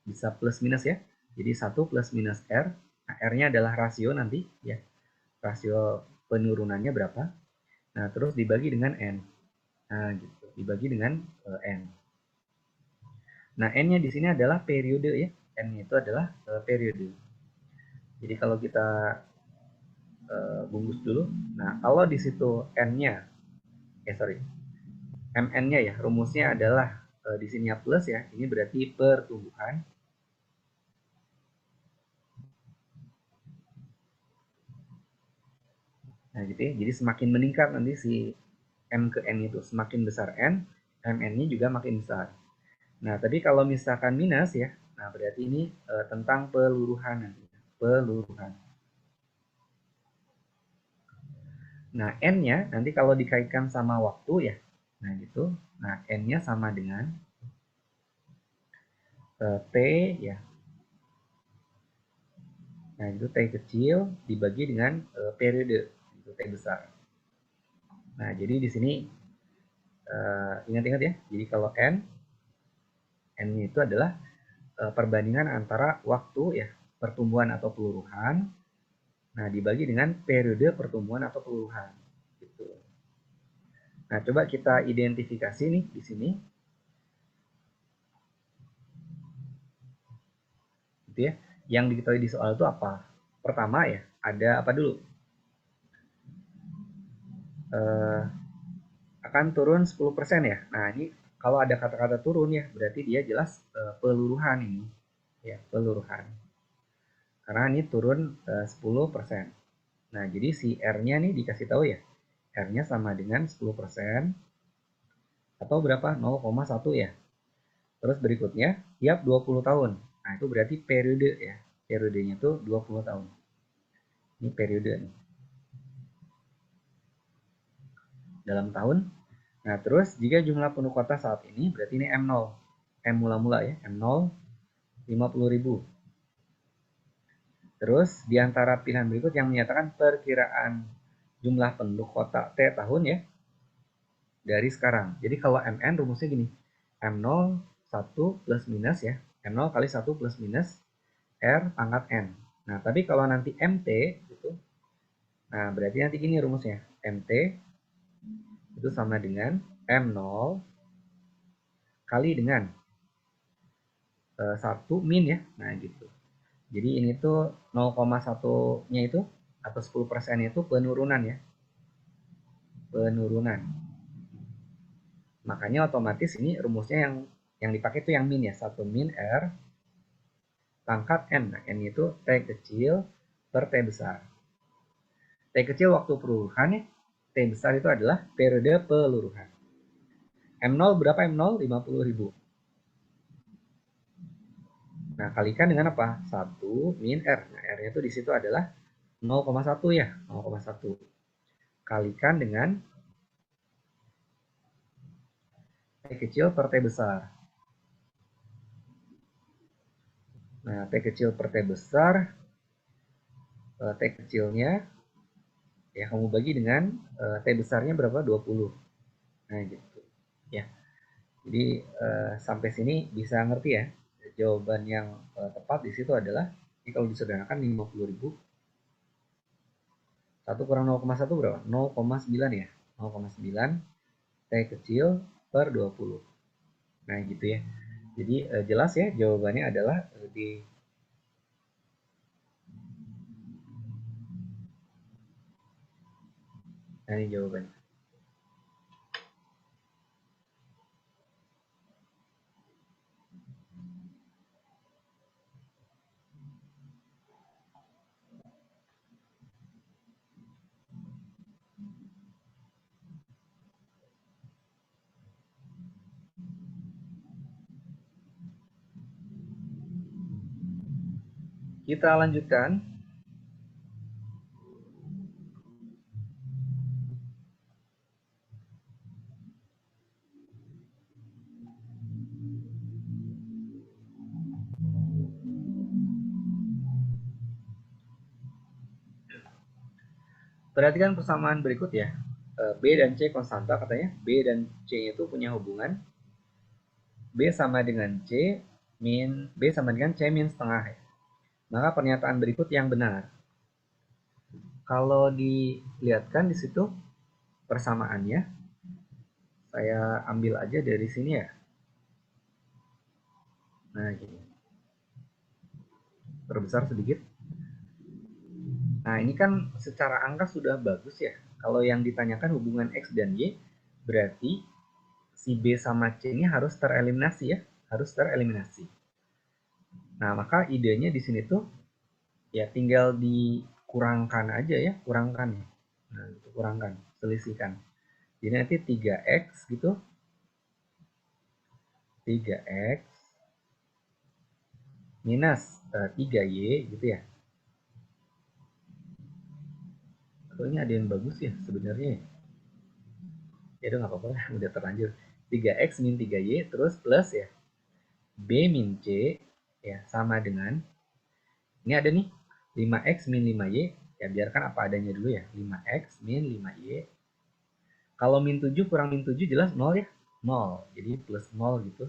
[SPEAKER 1] bisa plus minus ya. Jadi 1 plus minus R. Nah, R-nya adalah rasio nanti ya. Rasio penurunannya berapa. Nah, terus dibagi dengan N. Nah, gitu. Dibagi dengan N. Nah, N-nya di sini adalah periode ya. N-nya itu adalah periode. Jadi kalau kita bungkus dulu. Nah, kalau di situ N-nya, MN-nya ya, rumusnya adalah di sini plus ya. Ini berarti pertumbuhan. Nah, gitu ya. Jadi semakin meningkat nanti si M ke N itu, semakin besar N, MN-nya juga makin besar. Nah, tadi kalau misalkan minus ya, nah berarti ini tentang peluruhan nanti. Peluruhan. Nah, N-nya nanti kalau dikaitkan sama waktu ya, nah gitu. Nah, N-nya sama dengan T ya. Nah, itu T kecil dibagi dengan periode, itu T besar. Nah, jadi di sini ingat-ingat ya. Jadi kalau N-nya itu adalah perbandingan antara waktu ya, pertumbuhan atau peluruhan. Nah, dibagi dengan periode pertumbuhan atau peluruhan. Gitu. Nah, coba kita identifikasi nih di sini. Gitu ya. Yang diketahui di soal itu apa? Pertama ya, ada apa dulu? Akan turun 10% ya. Nah, ini kalau ada kata-kata turun ya, berarti dia jelas peluruhan ini. Ya, peluruhan. Karena ini turun 10%. Nah, jadi si R-nya nih dikasih tahu ya. R-nya sama dengan 10% atau berapa? 0,1 ya. Terus berikutnya, tiap 20 tahun. Nah, itu berarti periode ya. Periodenya itu 20 tahun. Ini periode nih. Dalam tahun. Nah, terus jika jumlah penduduk kota saat ini, berarti ini M0. M mula-mula ya. M0, 50.000. Terus, di antara pilihan berikut yang menyatakan perkiraan jumlah penduduk kota T tahun ya, dari sekarang. Jadi kalau MN rumusnya gini. M0, 1 plus minus ya. M0 kali 1 plus minus R pangkat N. Nah, tapi kalau nanti MT gitu, nah berarti nanti gini rumusnya. MT itu sama dengan M0 kali dengan 1 min ya. Nah, gitu. Jadi ini tuh 0,1-nya itu atau 10% itu penurunan ya. Penurunan. Makanya otomatis ini rumusnya yang dipakai itu yang min ya. 1 min R pangkat N. Nah, N itu T kecil per T besar. T kecil waktu peluruhan ya. T besar itu adalah periode peluruhan. M0 berapa M0? 50.000. Nah, kalikan dengan apa? 1 min R. Nah, R-nya itu di situ adalah 0,1 ya. 0,1. Kalikan dengan T kecil per T besar. Nah, T kecil per T besar, T kecilnya, ya kamu bagi dengan T besarnya berapa? 20. Nah, gitu. Ya. Jadi, sampai sini bisa ngerti ya. Jawaban yang tepat di situ adalah, ini kalau disederhanakan 50.000. 1 kurang 0,1 berapa? 0,9 ya. 0,9 T kecil per 20. Nah, gitu ya. Jadi, jelas ya jawabannya adalah di Nah, ini jawabannya. Kita lanjutkan. Perhatikan persamaan berikut ya. B dan C konstanta katanya. B dan C itu punya hubungan B sama dengan C min B sama dengan C min setengah ya. Maka pernyataan berikut yang benar. Kalau dilihatkan di situ persamaannya, saya ambil aja dari sini ya. Nah, gini. Perbesar sedikit. Nah, ini kan secara angka sudah bagus ya. Kalau yang ditanyakan hubungan X dan Y, berarti si B sama C ini harus tereliminasi ya. Harus tereliminasi. Nah, maka idenya di sini tuh ya tinggal dikurangkan aja ya, kurangkan ya. Nah, kurangkan, selisihkan. Jadi nanti 3X gitu. 3X minus 3Y gitu ya. Atau ini ada yang bagus ya sebenarnya ya. Ya udah nggak apa-apa lah, udah terlanjur. 3X min 3Y terus plus ya. B min C ya sama dengan, ini ada nih 5X min 5Y, ya biarkan apa adanya dulu ya. 5X min 5Y. Kalau min 7 kurang min 7 jelas 0 ya. 0. Jadi plus 0 gitu.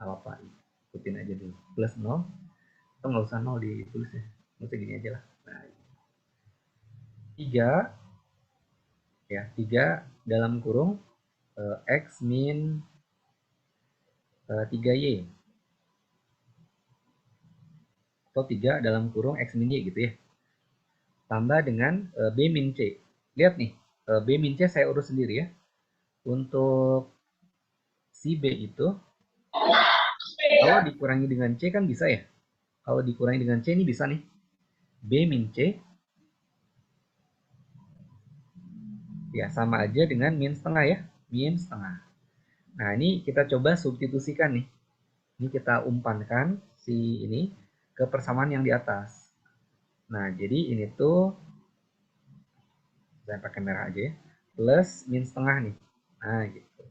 [SPEAKER 1] Apa-apa, ikutin aja dulu. Plus 0. Atau nggak usah 0 ditulis ya. Nggak usah gini aja lah. Nah, 3 ya, 3 dalam kurung X min 3Y. Atau 3 dalam kurung X min Y gitu ya. Tambah dengan B min C. Lihat nih, B min C saya urus sendiri ya. Untuk si B itu, kalau dikurangi dengan C kan bisa ya. Kalau dikurangi dengan C ini bisa nih. B min C ya sama aja dengan min setengah ya. Min setengah. Nah, ini kita coba substitusikan nih. Ini kita umpankan si ini ke persamaan yang di atas. Nah, jadi ini tuh saya pakai merah aja ya. Plus min setengah nih. Nah, gitu.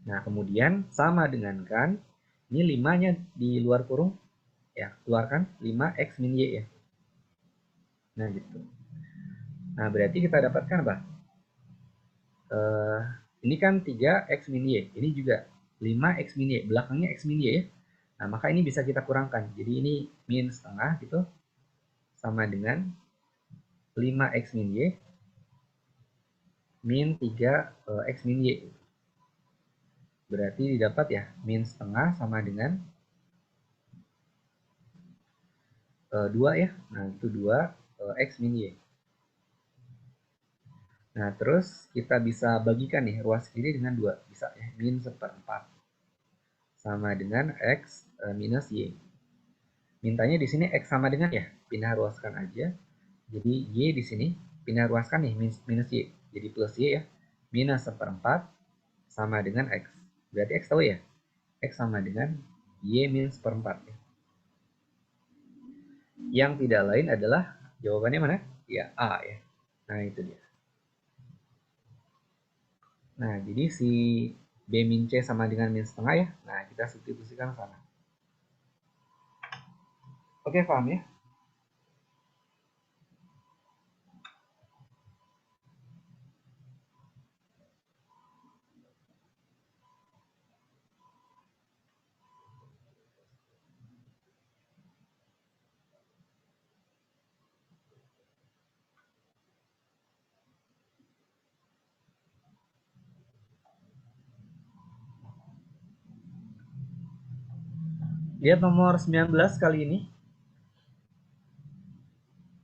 [SPEAKER 1] Nah, kemudian sama dengan kan, ini 5-nya di luar kurung, ya, keluarkan 5X min Y ya. Nah, gitu. Nah, berarti kita dapatkan apa? Ini kan 3X min Y, ini juga 5X min Y, belakangnya X min Y ya. Nah, maka ini bisa kita kurangkan. Jadi ini min setengah gitu, sama dengan 5X min Y, min 3X min Y. Berarti didapat ya, min setengah sama dengan 2 ya. Nah, itu 2X min Y. Nah, terus kita bisa bagikan nih ruas kiri dengan 2. Bisa ya, min seperempat. Sama dengan X minus Y. Mintanya di sini X sama dengan ya, pindah ruaskan aja. Jadi Y di sini pindah ruaskan nih, minus Y. Jadi plus Y ya. Minus 1/4 sama dengan X. Berarti X tahu ya? X sama dengan Y minus 1/4 ya. Yang tidak lain adalah jawabannya mana? Ya, A ya. Nah, itu dia. Nah, jadi si B min C sama dengan min setengah ya. Nah, kita substitusikan sana. Oke, paham ya? Lihat nomor 19 kali ini.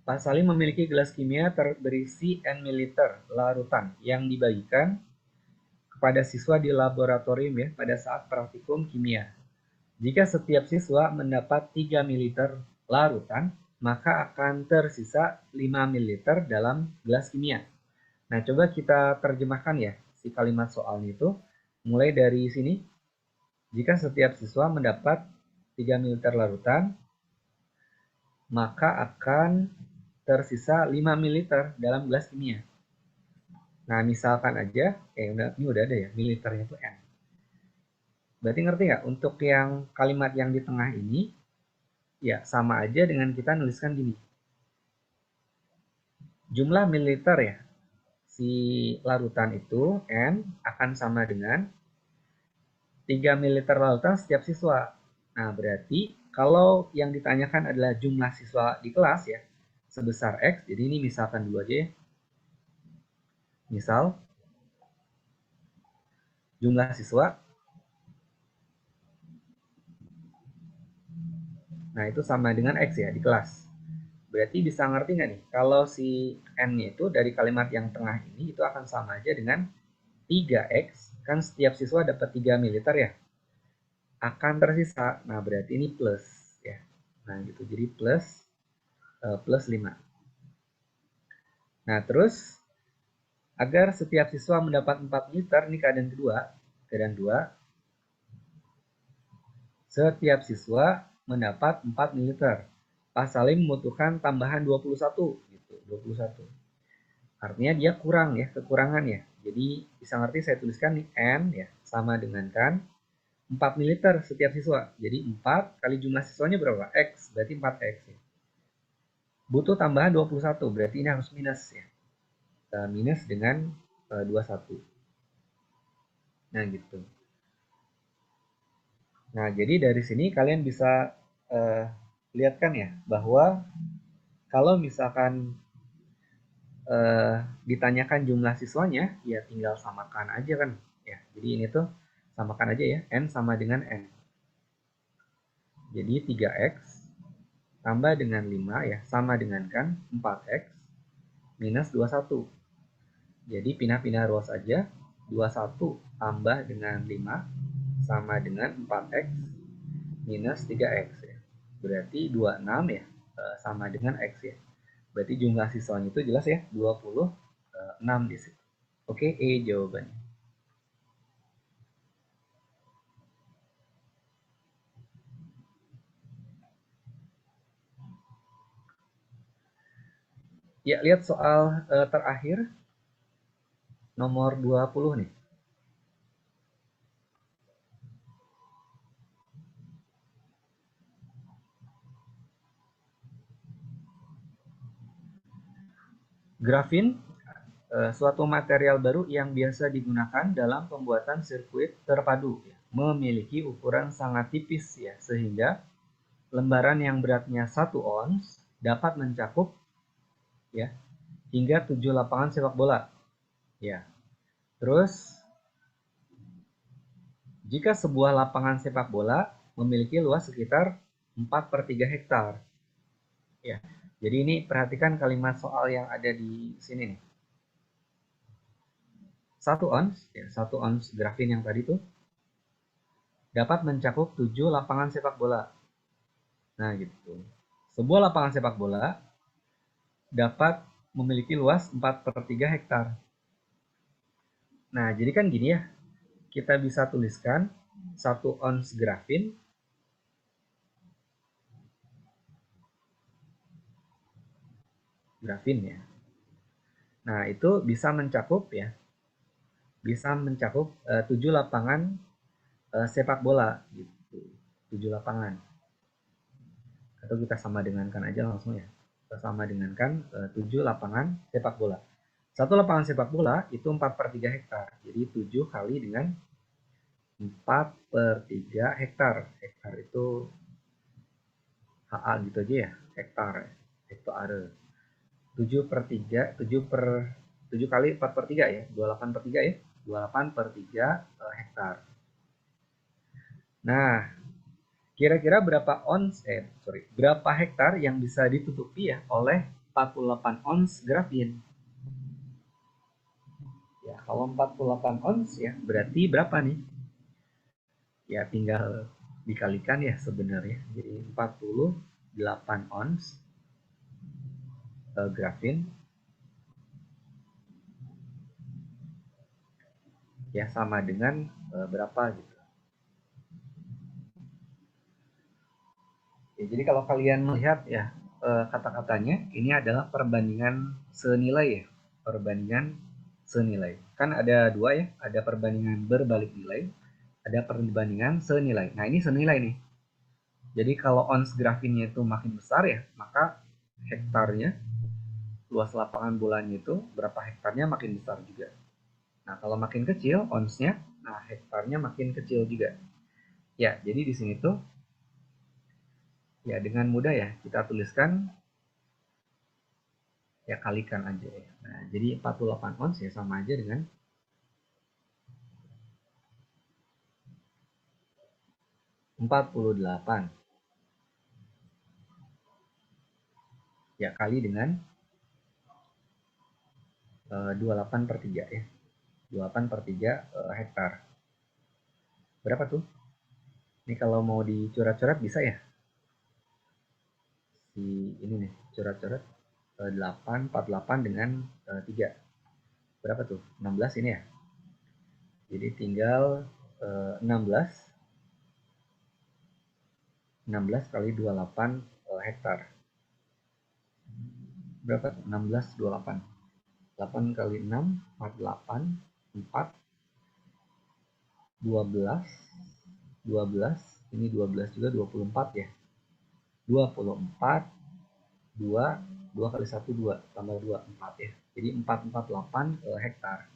[SPEAKER 1] Pak Salim memiliki gelas kimia berisi N ml larutan yang dibagikan kepada siswa di laboratorium ya pada saat praktikum kimia. Jika setiap siswa mendapat 3 ml larutan, maka akan tersisa 5 ml dalam gelas kimia. Nah, coba kita terjemahkan ya si kalimat soalnya itu. Mulai dari sini, jika setiap siswa mendapat 3 ml larutan, maka akan tersisa 5 ml dalam gelas kimia. Nah, misalkan aja, ini udah ada ya, militernya itu N. Berarti ngerti nggak? Untuk yang kalimat yang di tengah ini, ya sama aja dengan kita nuliskan gini. Jumlah mililiter ya, si larutan itu, N, akan sama dengan 3 mililiter larutan setiap siswa. Nah, berarti kalau yang ditanyakan adalah jumlah siswa di kelas ya, sebesar X, jadi ini misalkan dulu aja ya. Misal, jumlah siswa. Nah, itu sama dengan X ya di kelas. Berarti bisa ngerti nggak nih? Kalau si N-nya itu dari kalimat yang tengah ini itu akan sama aja dengan 3X. Kan setiap siswa dapat 3 mililiter ya. Akan tersisa. Nah, berarti ini plus ya. Nah, gitu. Jadi plus 5. Nah, terus agar setiap siswa mendapat 4 liter, ini keadaan kedua. Keadaan 2. Setiap siswa mendapat 4 mililiter. Pak Salim membutuhkan tambahan 21 gitu, 21. Artinya dia kurang ya, kekurangan ya. Jadi bisa ngerti saya tuliskan nih N ya, sama dengan kan 4 mililiter setiap siswa. Jadi 4 kali jumlah siswanya berapa? X, berarti 4X ya. Butuh tambahan 21, berarti ini harus minus ya. Minus dengan 21. Nah gitu. Nah, jadi dari sini kalian bisa lihat kan ya, bahwa kalau misalkan ditanyakan jumlah siswanya, ya tinggal samakan aja kan. Ya, jadi ini tuh samakan aja ya, N sama dengan N. Jadi 3X tambah dengan 5 ya, sama dengan kan 4X minus 21. Jadi pindah-pindah ruas aja, 21 tambah dengan 5 sama dengan 4X minus 3X ya. Berarti 26 ya, sama dengan X ya. Berarti jumlah siswanya itu jelas ya, 26 di situ. Oke, E jawabannya. Ya, lihat soal terakhir, nomor 20 nih. Grafin, suatu material baru yang biasa digunakan dalam pembuatan sirkuit terpadu. Ya. Memiliki ukuran sangat tipis ya, sehingga lembaran yang beratnya 1 ons dapat mencakup ya hingga 7 lapangan sepak bola. Ya. Terus jika sebuah lapangan sepak bola memiliki luas sekitar 4/3 hektar. Ya. Jadi ini perhatikan kalimat soal yang ada di sini nih. 1 ons, ya, 1 ons grafin yang tadi tuh dapat mencakup 7 lapangan sepak bola. Nah, gitu. Sebuah lapangan sepak bola dapat memiliki luas 4/3 hektar. Nah, jadi kan gini ya, kita bisa tuliskan 1 ons grafin ya. Nah, itu bisa mencakup 7 lapangan sepak bola gitu. 7 lapangan. Atau kita sama dengankan aja langsung ya. Kita sama dengankan 7 lapangan sepak bola. 1 lapangan sepak bola itu 4/3 hektar. Jadi 7 kali dengan 4/3 hektar. Hektar itu HA gitu aja ya, hektar, hektare. 7 kali 4/3 ya, 28/3 ya, 28/3 hektar. Nah, kira-kira berapa hektar yang bisa ditutupi ya oleh 48 ons grafin? Ya, kalau 48 ons ya berarti berapa nih? Ya, tinggal dikalikan ya sebenarnya. Jadi 48 ons grafin ya sama dengan berapa gitu. Ya, jadi kalau kalian melihat ya kata-katanya ini adalah perbandingan senilai ya, perbandingan senilai. Kan ada dua ya, ada perbandingan berbalik nilai, ada perbandingan senilai. Nah, ini senilai nih. Jadi kalau ons grafinnya itu makin besar ya, maka hektarnya, luas lapangan bolanya itu berapa hektarnya makin besar juga. Nah, kalau makin kecil onsnya, nah hektarnya makin kecil juga. Ya, jadi di sini tuh ya dengan mudah ya kita tuliskan ya kalikan aja ya. Nah, jadi 48 ons ya sama aja dengan 48 ya kali dengan 28/3 ya. 28/3 hektar. Berapa tuh? Ini kalau mau dicoret-coret bisa ya? Si ini nih, coret-coret 8/48 dengan 3. Berapa tuh? 16 ini ya. Jadi tinggal 16 kali 28 hektar. Berapa tuh? 16 28. 8 kali 6 48 4 12 12 ini 12 juga 24 ya. 24 2 2 kali 1 2 tambah 2 4 ya. Jadi 448 hektar.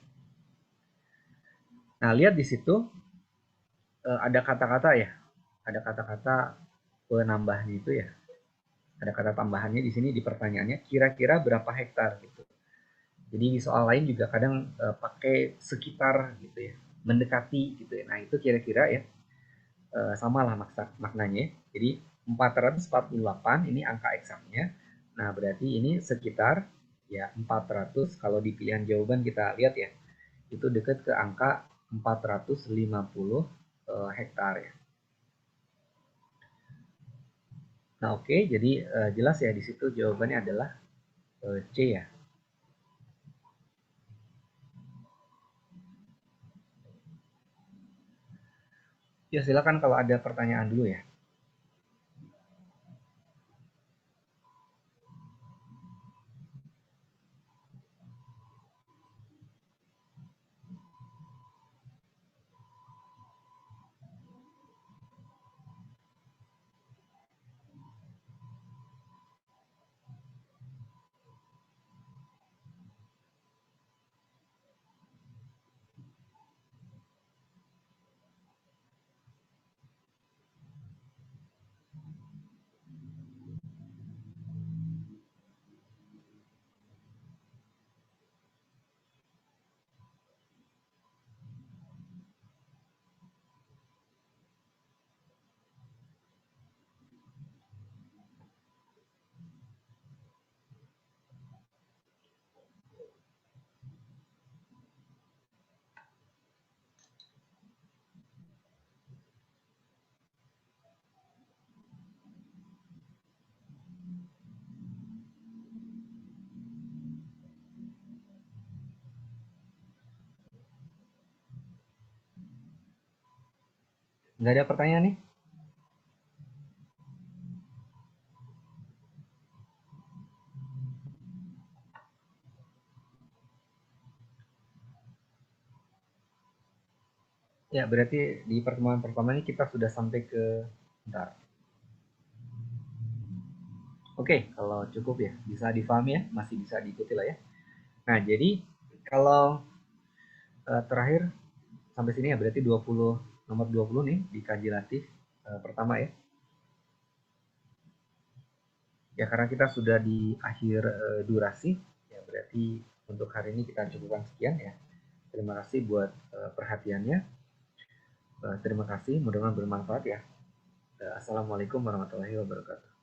[SPEAKER 1] Nah, lihat di situ ada kata-kata ya. Ada kata-kata penambahnya itu ya. Ada kata tambahannya di sini di pertanyaannya kira-kira berapa hektar gitu. Jadi di soal lain juga kadang pakai sekitar gitu ya, mendekati gitu ya. Nah, itu kira-kira ya samalah maknanya. Jadi 448 ini angka eksamnya. Nah, berarti ini sekitar ya 400 kalau di pilihan jawaban kita lihat ya. Itu dekat ke angka 450 hektar ya. Nah, oke, jadi jelas ya di situ jawabannya adalah C ya. Ya, silakan kalau ada pertanyaan dulu ya. Nggak ada pertanyaan nih? Ya, berarti di pertemuan pertama ini kita sudah sampai ke bentar. Oke, kalau cukup ya, bisa difahami ya, masih bisa diikuti lah ya. Nah, jadi kalau terakhir sampai sini ya berarti 20 nomor 20 nih di kaji latih pertama ya. Ya karena kita sudah di akhir durasi ya berarti untuk hari ini kita cukupkan sekian ya. Terima kasih buat perhatiannya. Terima kasih, mudah-mudahan bermanfaat ya. Assalamualaikum warahmatullahi wabarakatuh.